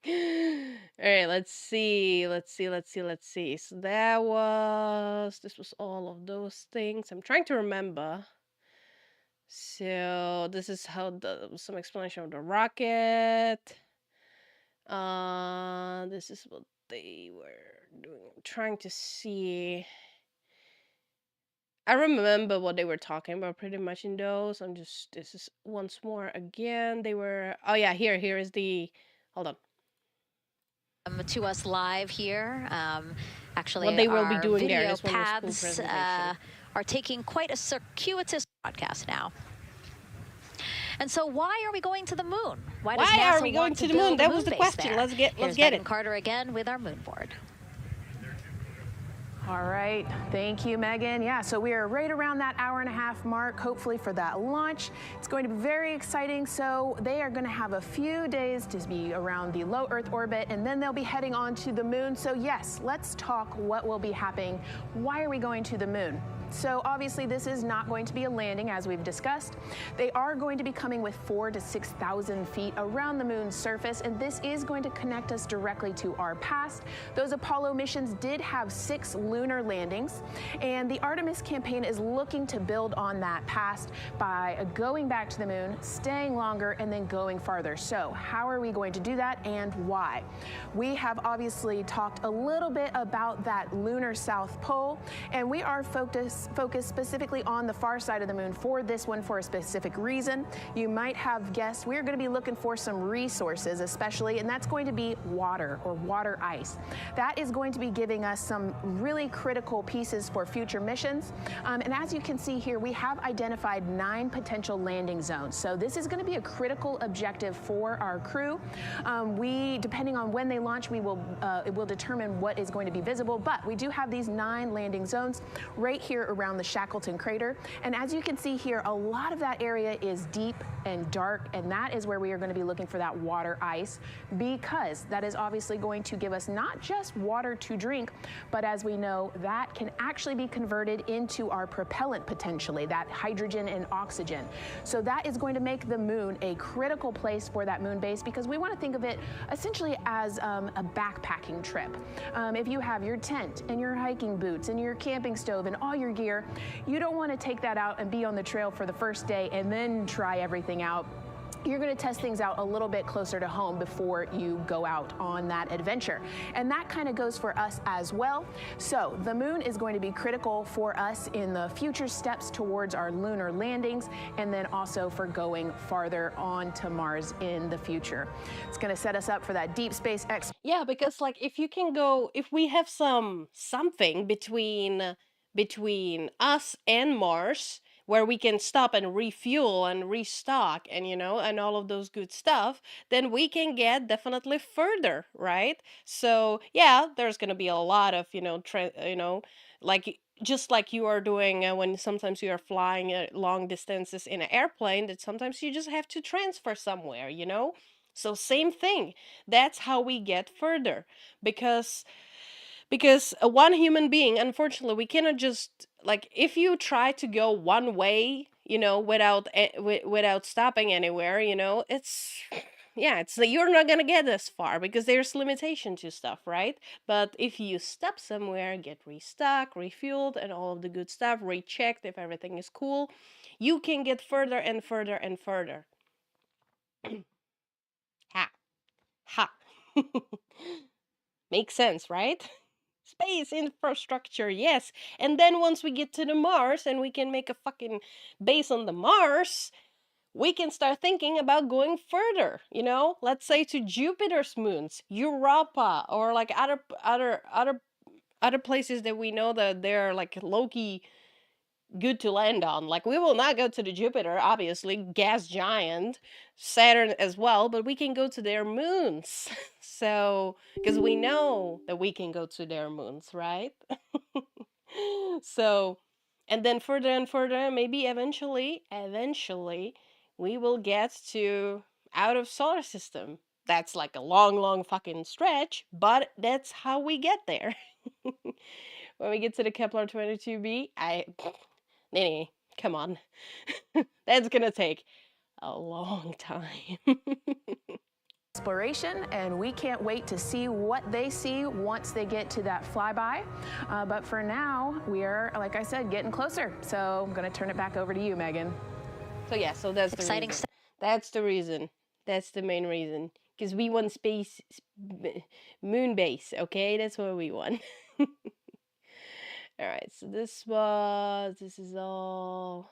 Alright, let's see. So this was all of those things. I'm trying to remember. So this is how some explanation of the rocket. This is what they were doing. I'm trying to see. I remember what they were talking about pretty much in those. This is once more again. They were, oh yeah, here is the, hold on. To us live here. Actually, what they will be doing video there is paths are taking quite a circuitous broadcast now. And so why are we going to the moon? Why are we going to the moon? That was the question. Let's get it. Carter again with our moon board. All right, thank you, Megan. Yeah, so we are right around that hour-and-a-half mark, hopefully for that launch. It's going to be very exciting. So they are going to have a few days to be around the low Earth orbit, and then they'll be heading on to the moon. So yes, let's talk what will be happening. Why are we going to the moon? So obviously this is not going to be a landing, as we've discussed. They are going to be coming with 4,000 to 6,000 feet around the moon's surface, and this is going to connect us directly to our past. Those Apollo missions did have 6 lunar landings, and the Artemis campaign is looking to build on that past by going back to the moon, staying longer, and then going farther. So how are we going to do that, and why? We have obviously talked a little bit about that lunar South Pole, and we are focused specifically on the far side of the moon for this one for a specific reason. You might have guessed we're going to be looking for some resources, especially, and that's going to be water or water ice. That is going to be giving us some really critical pieces for future missions. And as you can see here, we have identified 9 potential landing zones. So this is going to be a critical objective for our crew. Depending on when they launch, it will determine what is going to be visible, but we do have these 9 landing zones right here around the Shackleton crater. And as you can see here, a lot of that area is deep and dark, and that is where we are going to be looking for that water ice, because that is obviously going to give us not just water to drink, but as we know, that can actually be converted into our propellant potentially, that hydrogen and oxygen. So that is going to make the moon a critical place for that moon base, because we want to think of it essentially as a backpacking trip. If you have your tent and your hiking boots and your camping stove and all your gear, you don't want to take that out and be on the trail for the first day and then try everything out. You're going to test things out a little bit closer to home before you go out on that adventure. And that kind of goes for us as well. So the moon is going to be critical for us in the future steps towards our lunar landings, and then also for going farther on to Mars in the future. It's going to set us up for that deep space Yeah, because like if you can go, if we have something between us and Mars, where we can stop and refuel and restock and and all of those good stuff, then we can get definitely further, right? So yeah, there's gonna be a lot of like just like you are doing when sometimes you are flying long distances in an airplane, that sometimes you just have to transfer somewhere, so same thing. That's how we get further, because one human being, unfortunately, we cannot just, like, if you try to go one way, without stopping anywhere, it's yeah, it's you're not gonna get as far because there's limitation to stuff, right? But if you stop somewhere, get restocked, refueled, and all of the good stuff, rechecked if everything is cool, you can get further and further and further. Ha. Ha. Makes sense, right? Space infrastructure, yes. And then once we get to the Mars and we can make a fucking base on the Mars, we can start thinking about going further, let's say to Jupiter's moons, Europa, or like other places that we know that they're like low-key good to land on. Like, we will not go to the Jupiter, obviously, gas giant, Saturn as well, but we can go to their moons. So, because we know that we can go to their moons, right? So, and then further and further, maybe eventually, we will get to out of solar system. That's like a long fucking stretch, but that's how we get there. When we get to the Kepler 22b, Nene, come on. That's gonna take a long time. exploration, and we can't wait to see what they see once they get to that flyby. But for now, we are, like I said, getting closer. So I'm going to turn it back over to you, Megan. So yeah, so that's exciting the reason. That's the reason. That's the main reason. Because we want space, moon base, okay? That's what we want. All right, so this is all.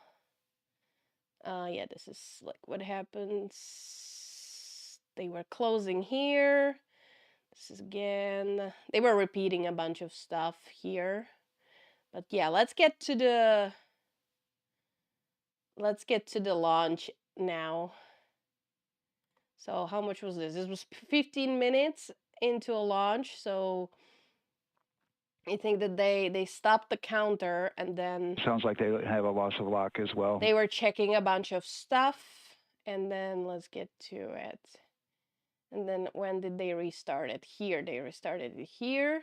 Yeah, this is like what happens. They were closing here. This is again. They were repeating a bunch of stuff here. But yeah, let's get to the launch now. So how much was this? This was 15 minutes into a launch, so I think that they stopped the counter, and then sounds like they have a loss of lock as well. They were checking a bunch of stuff, and then let's get to it. And then when did they restart it? Here, they restarted it here.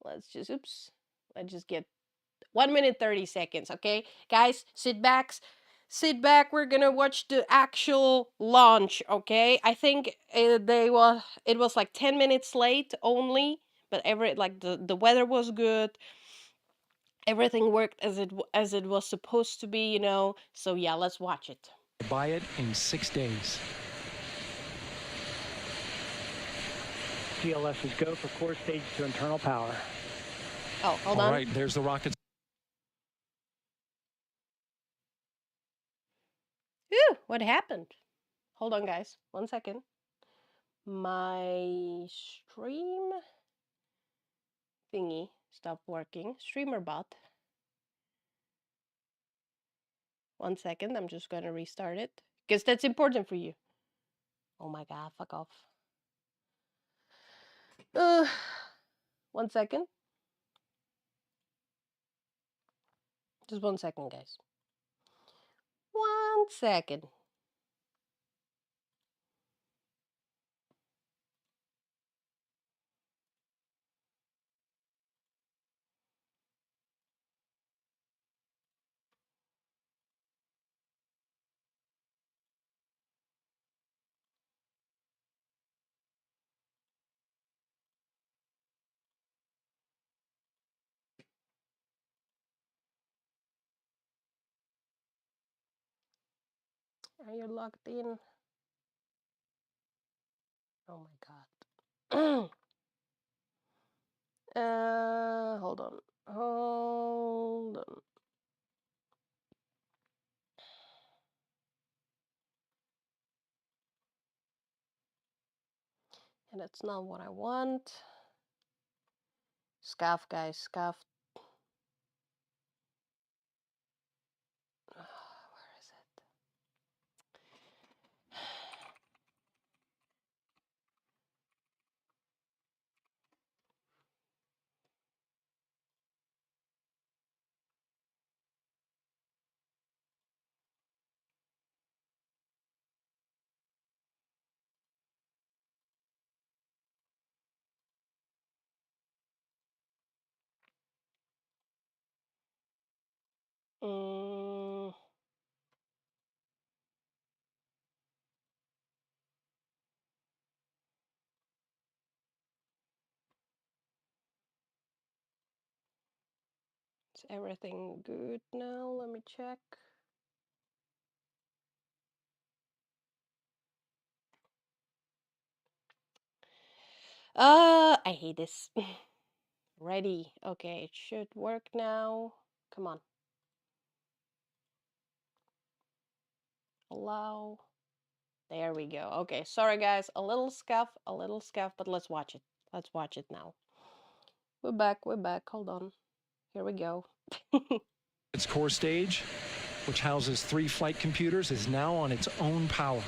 Let's just get 1 minute 30 seconds, okay? Guys, sit back. We're gonna watch the actual launch, okay? I think it was like 10 minutes late only, but the weather was good. Everything worked as it was supposed to be, So yeah, let's watch it. Buy it in 6 days. CLS is go for core stage to internal power. Oh, hold on. All right, there's the rocket. Ooh, what happened? Hold on, guys. 1 second. My stream thingy stopped working. Streamer bot. 1 second. I'm just gonna restart it because that's important for you. Oh my god, fuck off. 1 second. Just 1 second, guys. 1 second. Are you logged in? Oh my god. Hold on. Hold on. And that's not what I want. Scuff, guys, scuff. Where is it? Is everything good now? Let me check. I hate this. Ready. Okay, it should work now. Come on. Allow. There we go. Okay, sorry guys, a little scuff, but let's watch it. Let's watch it now. We're back, hold on. Here we go. Its core stage, which houses 3 flight computers, is now on its own power.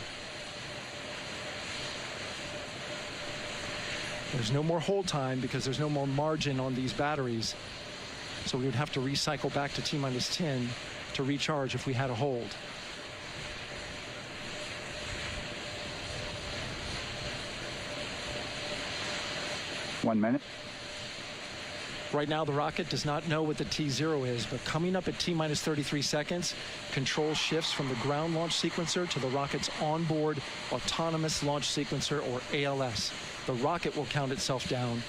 There's no more hold time because there's no more margin on these batteries. So we would have to recycle back to T-minus 10 to recharge if we had a hold. One minute. Right now, the rocket does not know what the T0 is, but coming up at T-minus 33 seconds, control shifts from the ground launch sequencer to the rocket's onboard autonomous launch sequencer, or ALS. The rocket will count itself down,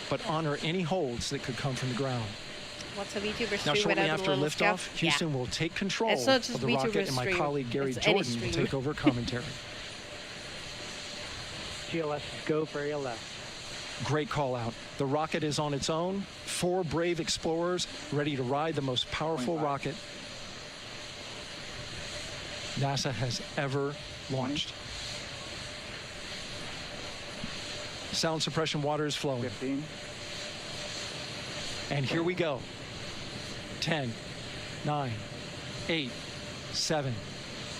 but honor any holds that could come from the ground. What's a VTuber stream? Now, shortly without after a little liftoff, scuff? Houston will take control It's not just of the VTuber rocket, and my stream. colleague Gary It's any Jordan will stream. take over commentary. GLS, go for ALS. Great call out. The rocket is on its own. 4 brave explorers ready to ride the most powerful rocket NASA has ever launched. Sound suppression water is flowing. 15. And here we go. 10, 9, 8, 7.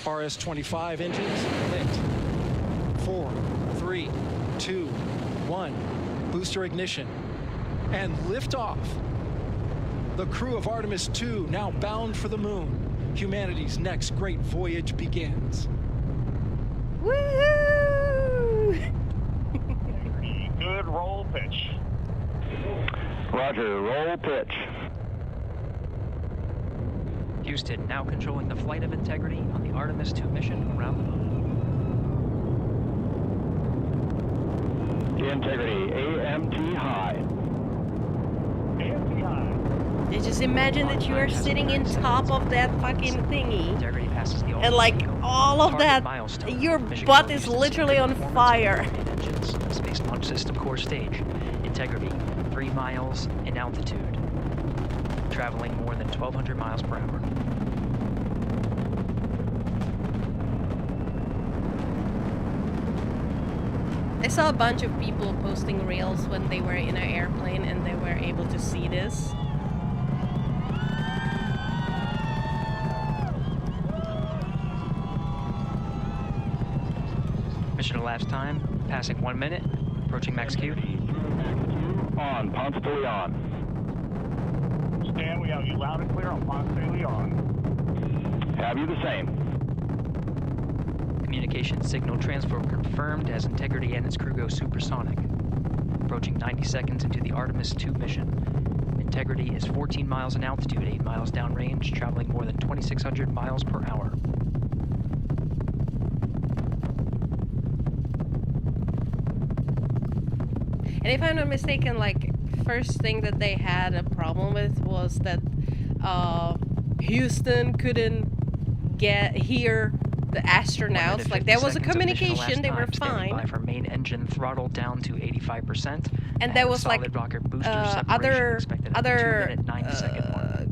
RS-25 engines lit. 4, 3, 2, 1. Booster ignition. And liftoff. The crew of Artemis 2 now bound for the moon. Humanity's next great voyage begins. Woohoo! Good roll pitch. Roger, roll pitch. Houston now controlling the flight of Integrity on the Artemis 2 mission around the moon. Integrity, AMT high. AMT high. Just imagine that you are sitting in top of that fucking thingy. Integrity passes the And like all of that, your butt is literally on fire. Engines, Space Launch System core stage. Integrity, 3 miles in altitude. Traveling more than 1,200 miles per hour. I saw a bunch of people posting reels when they were in an airplane and they were able to see this. Mission elapsed time, passing 1 minute, approaching max Q. On, Ponce Fully on. Stan, we have you loud and clear on Ponce de Leon. Have you the same? Communication signal transfer confirmed as Integrity and its crew go supersonic. Approaching 90 seconds into the Artemis II mission. Integrity is 14 miles in altitude, 8 miles downrange, traveling more than 2,600 miles per hour. And if I'm not mistaken, like, first thing that they had a problem with was that Houston couldn't hear the astronauts. Like, there was a communication, they were fine. By for main engine throttle down to 85%. And there was like other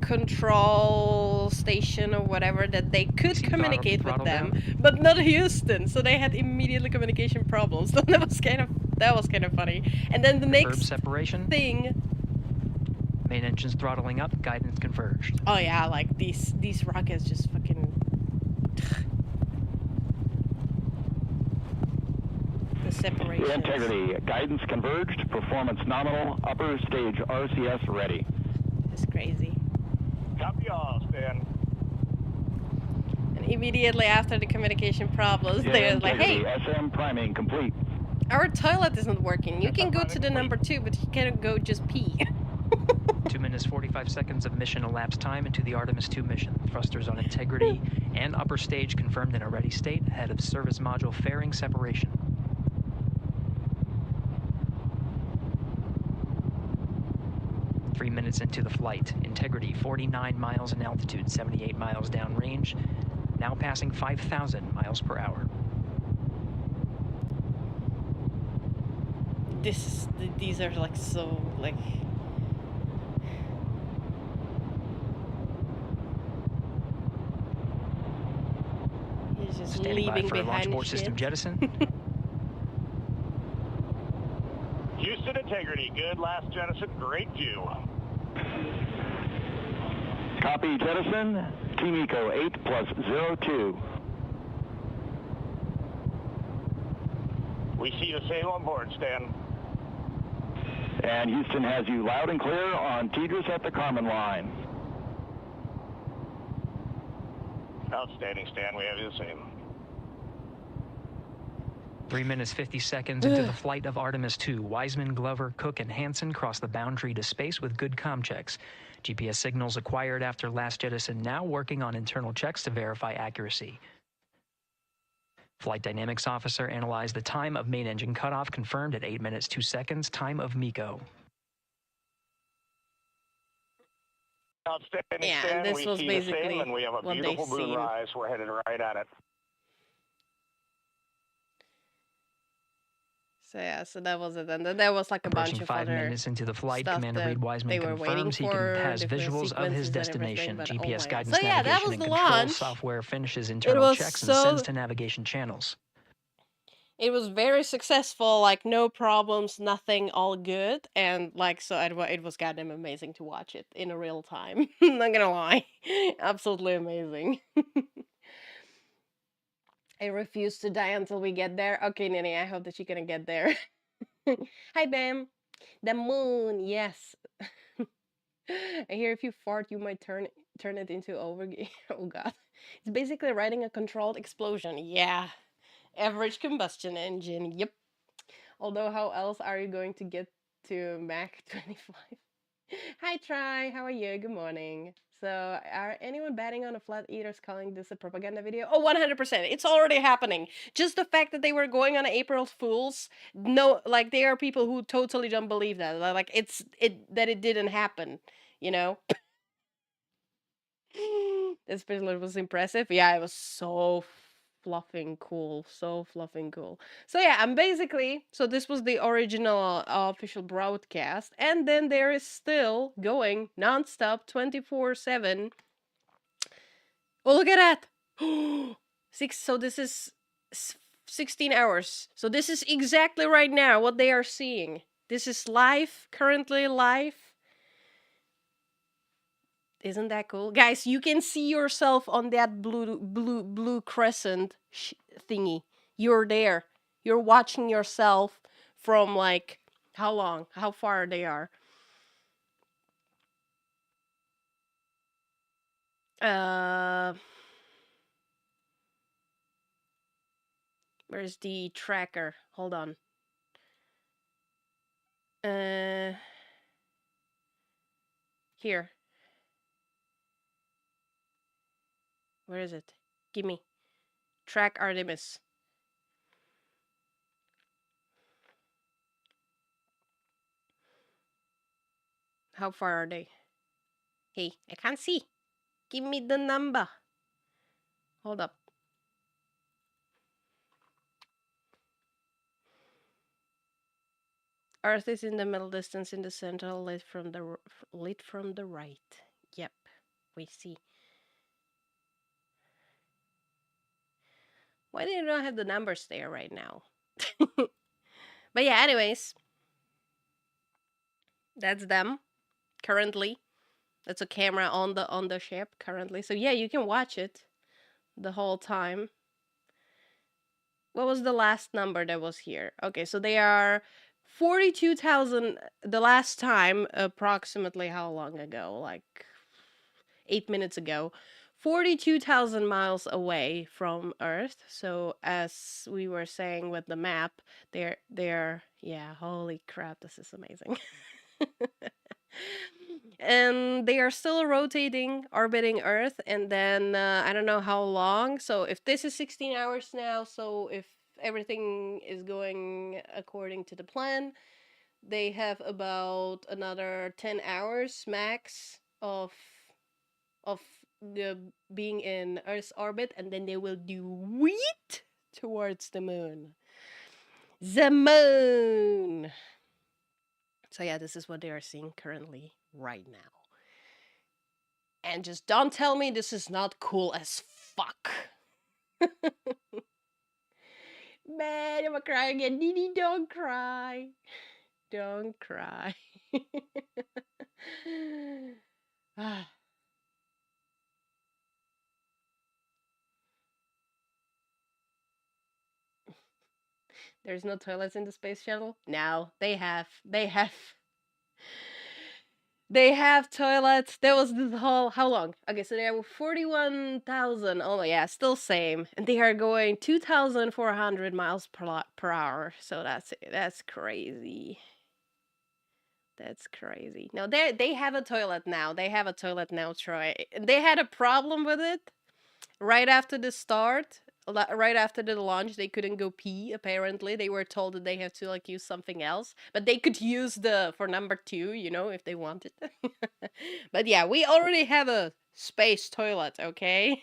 control station or whatever that they could communicate with them, but not Houston. So they had immediately communication problems. So that was kind of funny. And then the next thing. Main engines throttling up, guidance converged. Oh yeah, like these rockets just fucking. Separation. Integrity, guidance converged, performance nominal, upper stage RCS ready. It's crazy. Copy all, Stan. And immediately after the communication problems, they're like, hey, SM priming complete. Our toilet isn't working. You can go to the number 2, but you can't go just pee. 2 minutes 45 seconds of mission elapsed time into the Artemis II mission. Thrusters on Integrity and upper stage confirmed in a ready state ahead of service module fairing separation. 3 minutes into the flight, Integrity 49 miles in altitude, 78 miles downrange, now passing 5,000 miles per hour. These are like so like. He's just Standing by leaving for behind launch shit. board system jettison. Houston Integrity, good last jettison, great view. Copy jettison, Team Eco 8+02. We see the same on board, Stan. And Houston has you loud and clear on Tidris at the Carmen line. Outstanding, Stan, we have you the same. 3 minutes 50 seconds into the flight of Artemis II, Wiseman, Glover, Cook, and Hansen cross the boundary to space with good comm checks. GPS signals acquired after last jettison now working on internal checks to verify accuracy. Flight Dynamics Officer analyzed the time of main engine cutoff, confirmed at 8 minutes 2 seconds, time of MECO. Outstanding, Yeah, Stan. this we was see basically the same, and we have a what beautiful they seen. moonrise. We're headed right at it. So yeah, so that was it. And then there was like a bunch Approaching of 5 other minutes into the flight, stuff Commander that Reed Wiseman they were waiting confirms he for, has different visuals of his sequences and everything, destination. but oh GPS my guidance, God. So yeah, that navigation, was and the control launch. software finishes internal was checks and so- sends to navigation channels. It was very successful, like no problems, nothing, all good, and like so it was goddamn amazing to watch it in a real time. Not gonna lie, absolutely amazing. I refuse to die until we get there. Okay, Nini, I hope that you're gonna get there. Hi, Bam. The moon, yes. I hear if you fart, you might turn it into oh god. It's basically writing a controlled explosion. Yeah. Average combustion engine. Yep. Although, how else are you going to get to Mach 25? Hi, Try. How are you? Good morning. So, are anyone betting on the Flat Eaters calling this a propaganda video? Oh, 100%. It's already happening. Just the fact that they were going on April Fools, no, like, there are people who totally don't believe that. Like, that it didn't happen, you know? This particular was impressive. Yeah, it was so fluffing cool. So fluffing cool. So yeah, I'm basically, so this was the original official broadcast, and then there is still going non-stop 24/7. Oh, look at that. So this is 16 hours. So this is exactly right now what they are seeing. This is live, currently live. Isn't that cool? Guys, you can see yourself on that blue crescent thingy. You're there. You're watching yourself from like, how long? How far they are. Where's the tracker? Hold on. Here. Where is it? Give me. Track Artemis. How far are they? Hey, I can't see. Give me the number. Hold up. Earth is in the middle distance in the center, lit from the right. Yep, we see. Why do you not have the numbers there right now? But yeah, anyways, that's them currently. That's a camera on the ship currently. So yeah, you can watch it the whole time. What was the last number that was here? Okay, so they are 42,000 the last time, approximately how long ago? Like 8 minutes ago. 42,000 miles away from Earth. So as we were saying with the map, they're yeah, holy crap, this is amazing. And they are still rotating, orbiting Earth, and then I don't know how long. So if this is 16 hours now, so if everything is going according to the plan, they have about another 10 hours max of the being in Earth's orbit, and then they will do wheat towards the moon. The moon. So yeah, this is what they are seeing currently right now. And just don't tell me this is not cool as fuck. Man, I'm gonna cry again. Didi, don't cry. Don't cry. There's no toilets in the space shuttle? No, they have. They have toilets. There was this whole, how long? Okay, so there were 41,000. Oh yeah, still same. And they are going 2,400 miles per hour. So that's crazy. That's crazy. No, they have a toilet now. They have a toilet now, Troy. They had a problem with it right after the start. Right after the launch, they couldn't go pee. Apparently, they were told that they have to like use something else, but they could use the for number 2, you know, if they wanted. But yeah, we already have a space toilet, okay?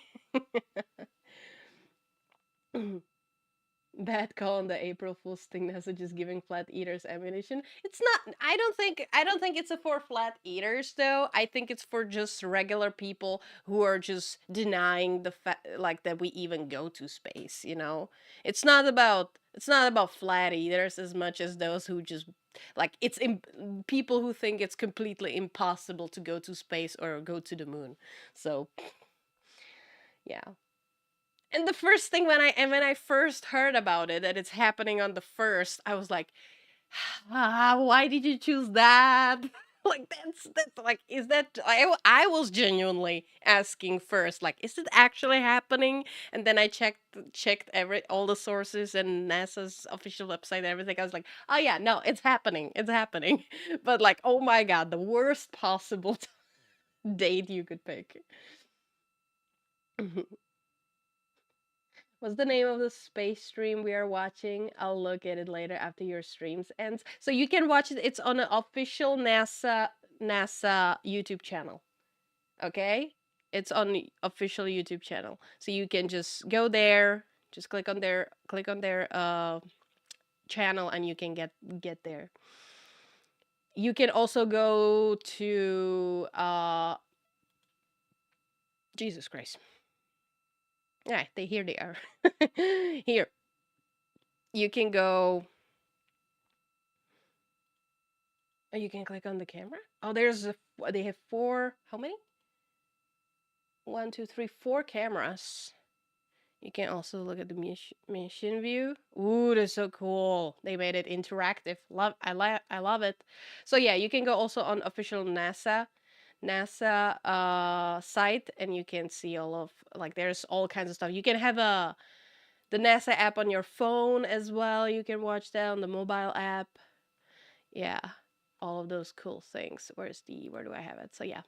Bad call on the April Fool's thing messages giving flat eaters ammunition. It's not. I don't think it's for flat eaters though. I think it's for just regular people who are just denying the fact like that we even go to space, you know. It's not about flat eaters as much as those who just like people who think it's completely impossible to go to space or go to the moon. So yeah. And the first thing when I first heard about it, that it's happening on the 1st, I was like, why did you choose that? Like that's like, is that I was genuinely asking first, like, is it actually happening? And then I checked all the sources and NASA's official website and everything. I was like, oh yeah, no, it's happening. But like, oh my god, the worst possible date you could pick. What's the name of the space stream we are watching? I'll look at it later after your streams ends. So you can watch it. It's on an official NASA YouTube channel. Okay? It's on the official YouTube channel. So you can just go there, just click on their channel and you can get there. You can also go to Jesus Christ. Yeah, here they are. Here. You can go. Oh, you can click on the camera. Oh, they have 4. How many? 1, 2, 3, 4 cameras. You can also look at the mission view. Ooh, that's so cool. They made it interactive. I love it. So yeah, you can go also on official NASA NASA site, and you can see all of, like, there's all kinds of stuff. You can have the NASA app on your phone as well. You can watch that on the mobile app. Yeah, all of those cool things. Where do I have it? So yeah.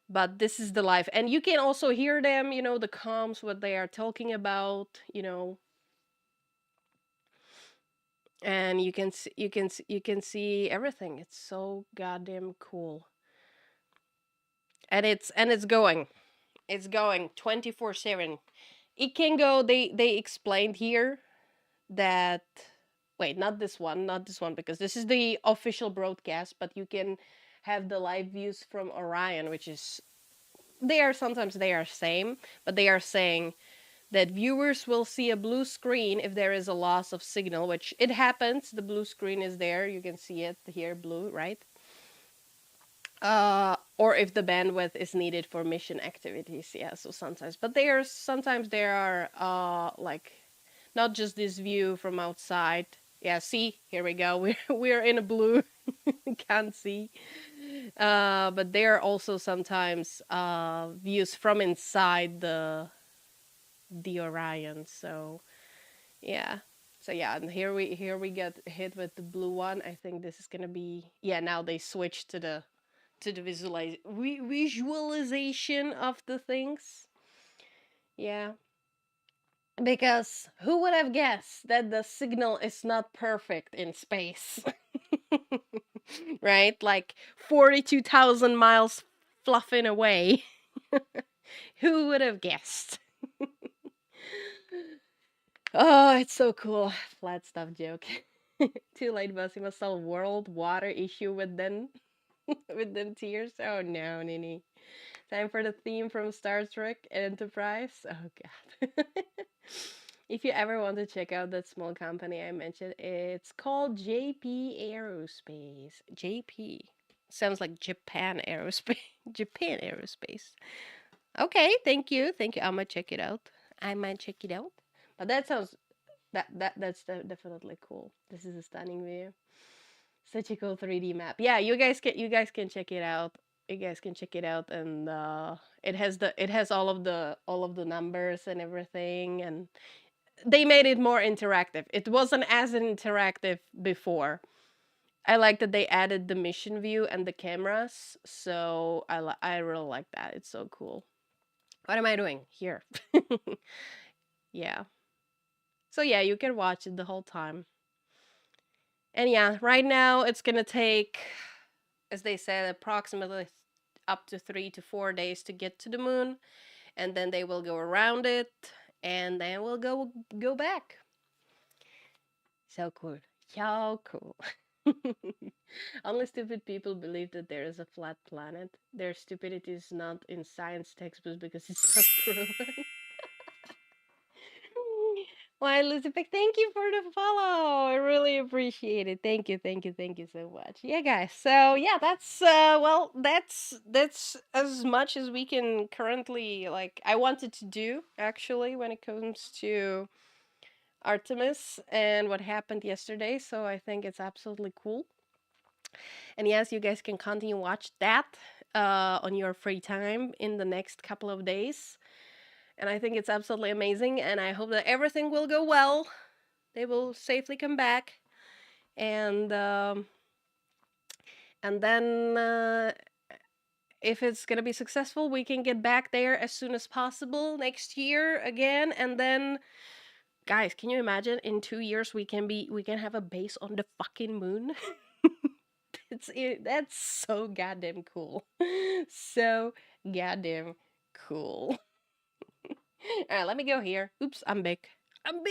But this is the live, and you can also hear them, you know, the comms, what they are talking about, you know. And you can see everything. It's so goddamn cool. And it's going 24/7. It can go, they explained here that, wait, not this one, because this is the official broadcast, but you can have the live views from Orion, which is, sometimes they are same, but they are saying that viewers will see a blue screen if there is a loss of signal, which it happens. The blue screen is there. You can see it here, blue, right? Or if the bandwidth is needed for mission activities. Yeah, so sometimes. But sometimes there are, like, not just this view from outside. Yeah, see, here we go. We're in a blue. Can't see. But there are also sometimes views from inside the Orion. So yeah, and here we get hit with the blue one. I think this is gonna be, yeah, now they switch to the visualization of the things. Yeah, because who would have guessed that the signal is not perfect in space? Right, like 42,000 miles fluffing away. Who would have guessed? Oh, it's so cool. Flat stuff joke. Too late, boss. You must solve world water issue with them. With them tears. Oh no, Nini. Time for the theme from Star Trek Enterprise. Oh god. If you ever want to check out that small company I mentioned, it's called JP Aerospace. JP. Sounds like Japan Aerospace. Japan Aerospace. Okay, thank you. Thank you. I might check it out. But that sounds that's definitely cool. This is a stunning view. Such a cool 3D map. Yeah, you guys can check it out. You guys can check it out, and it has all of the numbers and everything, and they made it more interactive. It wasn't as interactive before. I like that they added the mission view and the cameras, so I really like that. It's so cool. What am I doing here? Yeah. So yeah, you can watch it the whole time. And yeah, right now it's gonna take, as they said, approximately up to 3 to 4 days to get to the moon, and then they will go around it, and then we'll go back. So cool. So cool. Only stupid people believe that there is a flat planet. Their stupidity is not in science textbooks because it's not proven. Why, Elizabeth, thank you for the follow. I really appreciate it. Thank you so much. Yeah, guys. So yeah, that's that's as much as we can currently, like, I wanted to do actually when it comes to Artemis and what happened yesterday. So I think it's absolutely cool. And yes, you guys can continue watch that on your free time in the next couple of days. And I think it's absolutely amazing, and I hope that everything will go well. They will safely come back, and then if it's gonna be successful, we can get back there as soon as possible next year again. And then, guys, can you imagine in 2 years we can have a base on the fucking moon? That's so goddamn cool. So goddamn cool. All right, let me go here. Oops, I'm big. I'm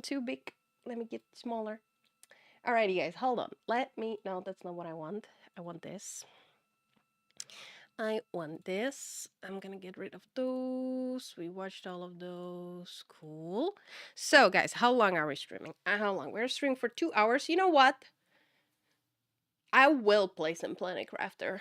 too big. Let me get smaller. Alrighty, guys, hold on. No, that's not what I want. I want this. I'm gonna get rid of those. We watched all of those. Cool. So, guys, how long are we streaming? How long? We're streaming for 2 hours. You know what? I will play some Planet Crafter.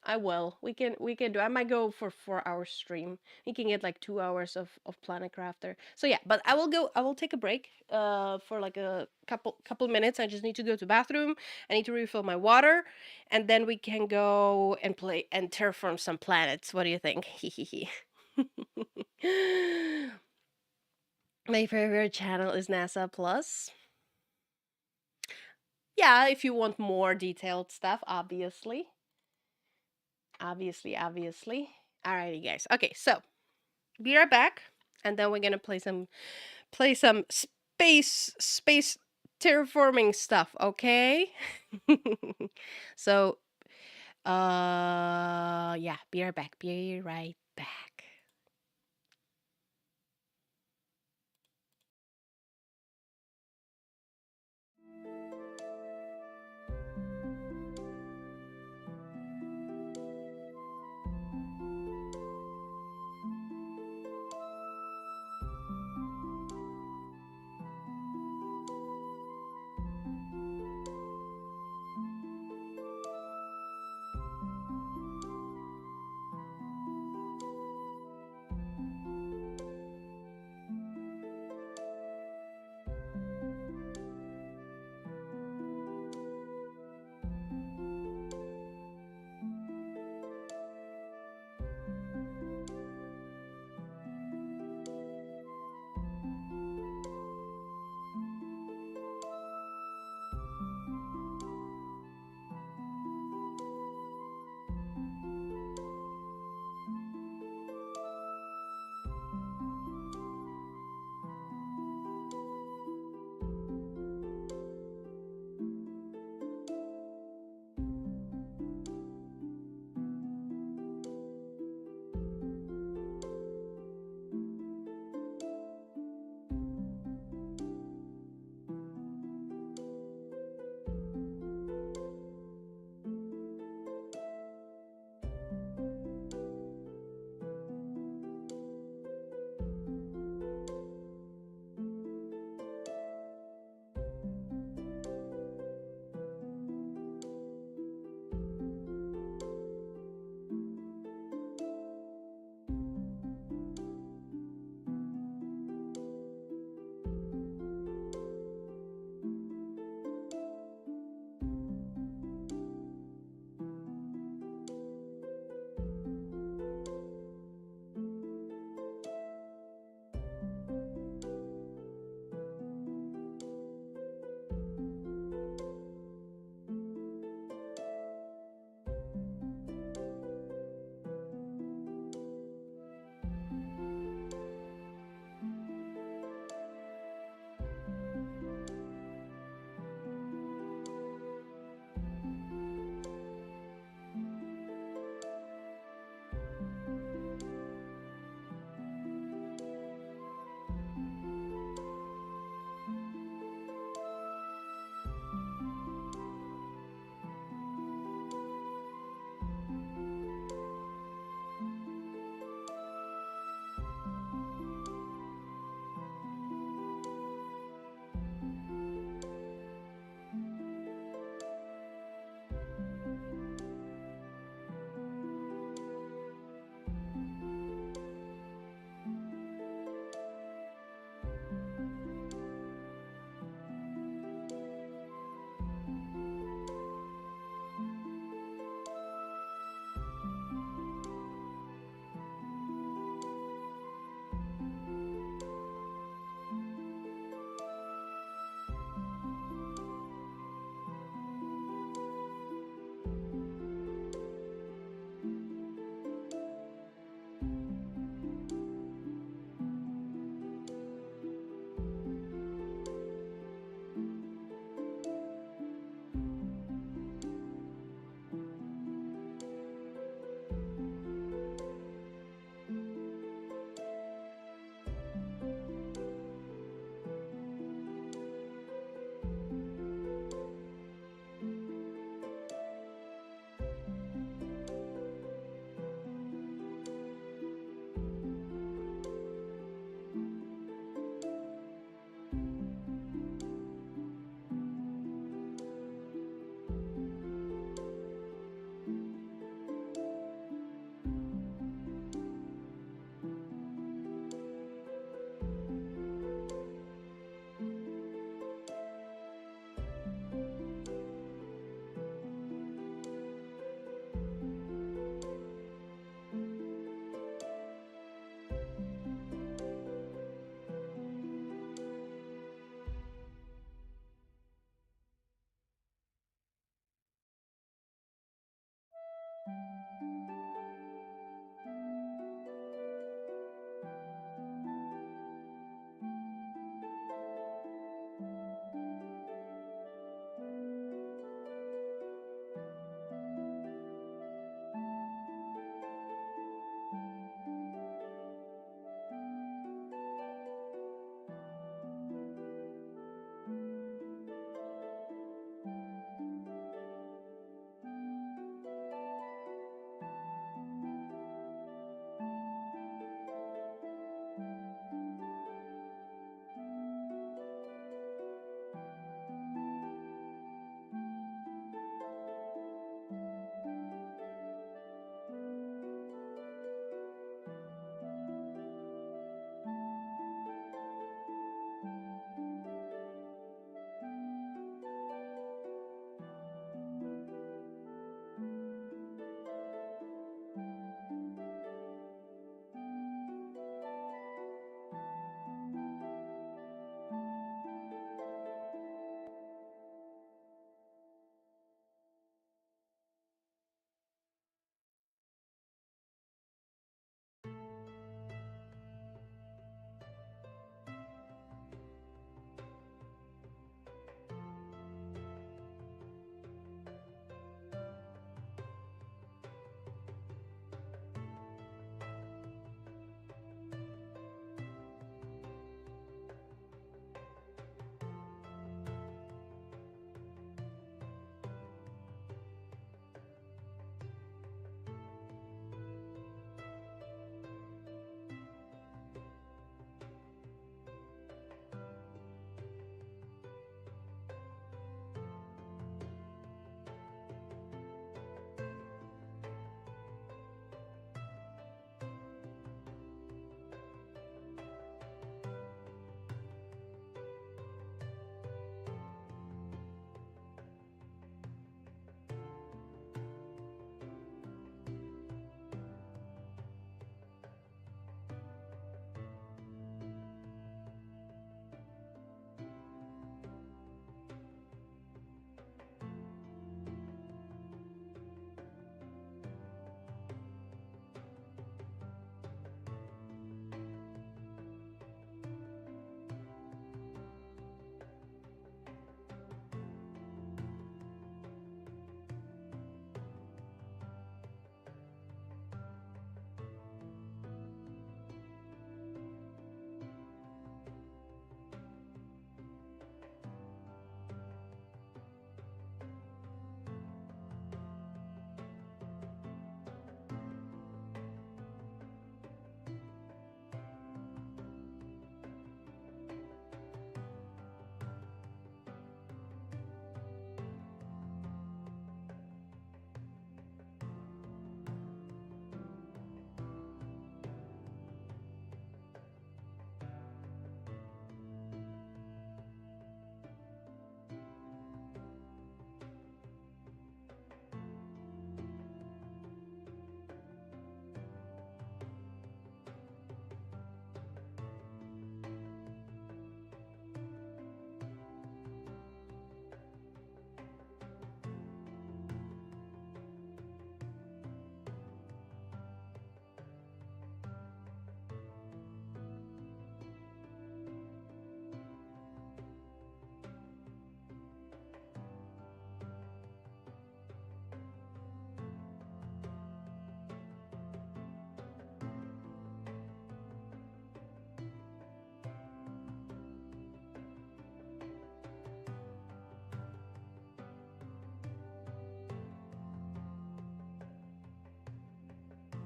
I will. We can do. I might go for 4 hour stream. We can get like 2 hours of Planet Crafter. So yeah, but I will go. I will take a break for like a couple minutes. I just need to go to the bathroom. I need to refill my water, and then we can go and play and terraform some planets. What do you think? My favorite channel is NASA Plus. Yeah, if you want more detailed stuff, obviously. Obviously. Alrighty, guys. Okay, so be right back, and then we're gonna play some space terraforming stuff, okay? So yeah, be right back. Be right back.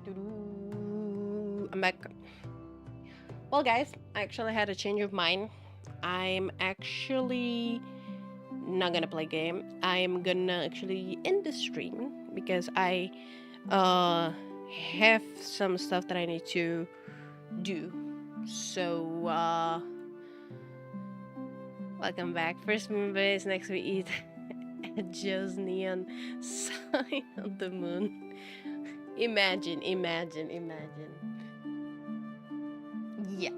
I'm back. Well, guys, I actually had a change of mind. I'm actually not gonna play game. I'm gonna actually end the stream because I have some stuff that I need to do. So welcome back. First moon base, next we eat Joe's neon sign on the moon. Imagine. Yeah.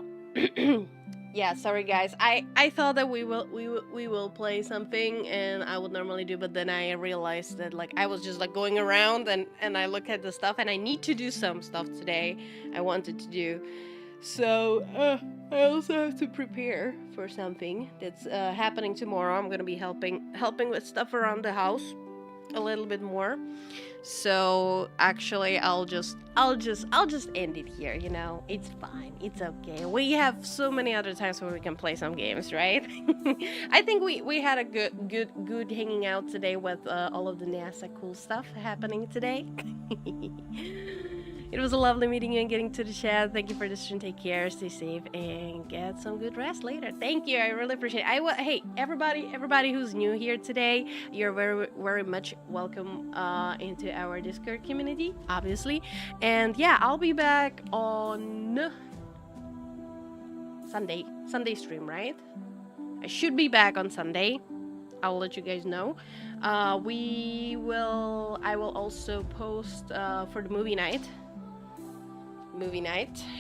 Yeah, sorry guys. I thought that we will play something and I would normally do, but then I realized that like I was just like going around and I look at the stuff and I need to do some stuff today I wanted to do. So I also have to prepare for something that's happening tomorrow. I'm gonna be helping with stuff around the house a little bit more. So actually I'll just end it here, you know. It's fine, it's okay. We have so many other times where we can play some games, right? I think we had a good hanging out today with all of the NASA cool stuff happening today. It was a lovely meeting you and getting to the chat. Thank you for this stream. Take care, stay safe, and get some good rest later. Thank you, I really appreciate it. Hey, everybody who's new here today, you're very much welcome into our Discord community, obviously. And yeah, I'll be back on Sunday stream, right? I should be back on Sunday. I'll let you guys know. I will also post for the movie night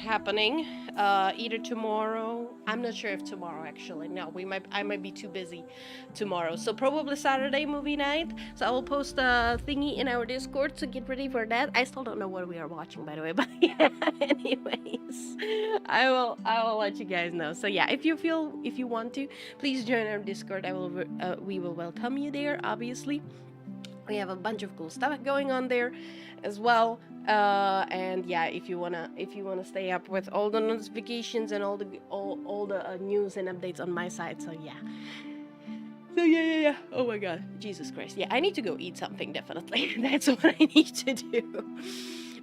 happening either tomorrow. I'm not sure if tomorrow actually. No, I might be too busy tomorrow. So probably Saturday movie night. So I will post a thingy in our Discord, so get ready for that. I still don't know what we are watching, by the way, but yeah, anyways, I will let you guys know. So yeah, if you want to, please join our Discord. We will welcome you there, obviously. We have a bunch of cool stuff going on there as well, and yeah, if you wanna stay up with all the notifications and all the news and updates on my side. So yeah. Oh my god, Jesus Christ. Yeah, I need to go eat something, definitely. That's what I need to do.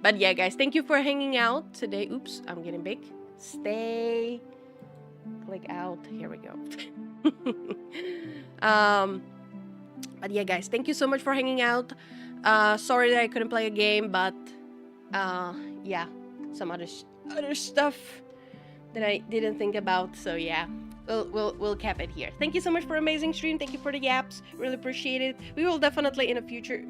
But yeah, guys, thank you for hanging out today. Oops, I'm getting big. Stay. Click out. Here we go. But yeah, guys, thank you so much for hanging out. Sorry that I couldn't play a game, but yeah, some other stuff that I didn't think about. So yeah, we'll cap it here. Thank you so much for amazing stream. Thank you for the yaps. Really appreciate it. We will definitely in the future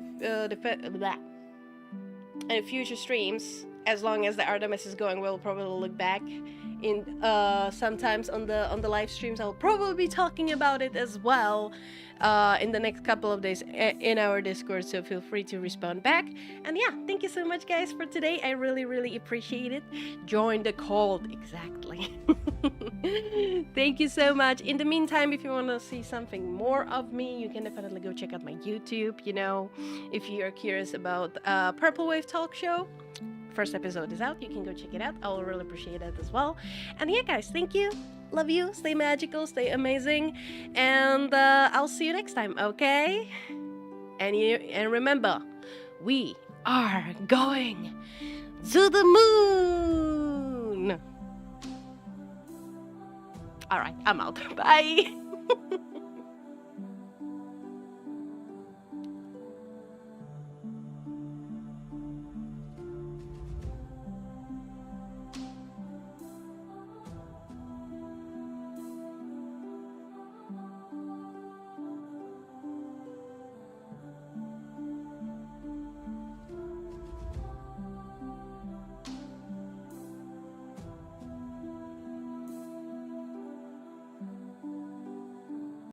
in future streams, as long as the Artemis is going, we'll probably look back in sometimes on the live streams. I'll probably be talking about it as well in the next couple of days in our Discord, so feel free to respond back. And yeah, thank you so much guys for today. I really appreciate it. Join the cult, exactly. Thank you so much. In the meantime, if you want to see something more of me, you can definitely go check out my YouTube. You know, if you are curious about Purple Wave Talk Show, first episode is out. You can go check it out. I will really appreciate it as well. And yeah, guys, thank you. Love you. Stay magical. Stay amazing. And I'll see you next time, okay? And remember, we are going to the moon. All right, I'm out. Bye.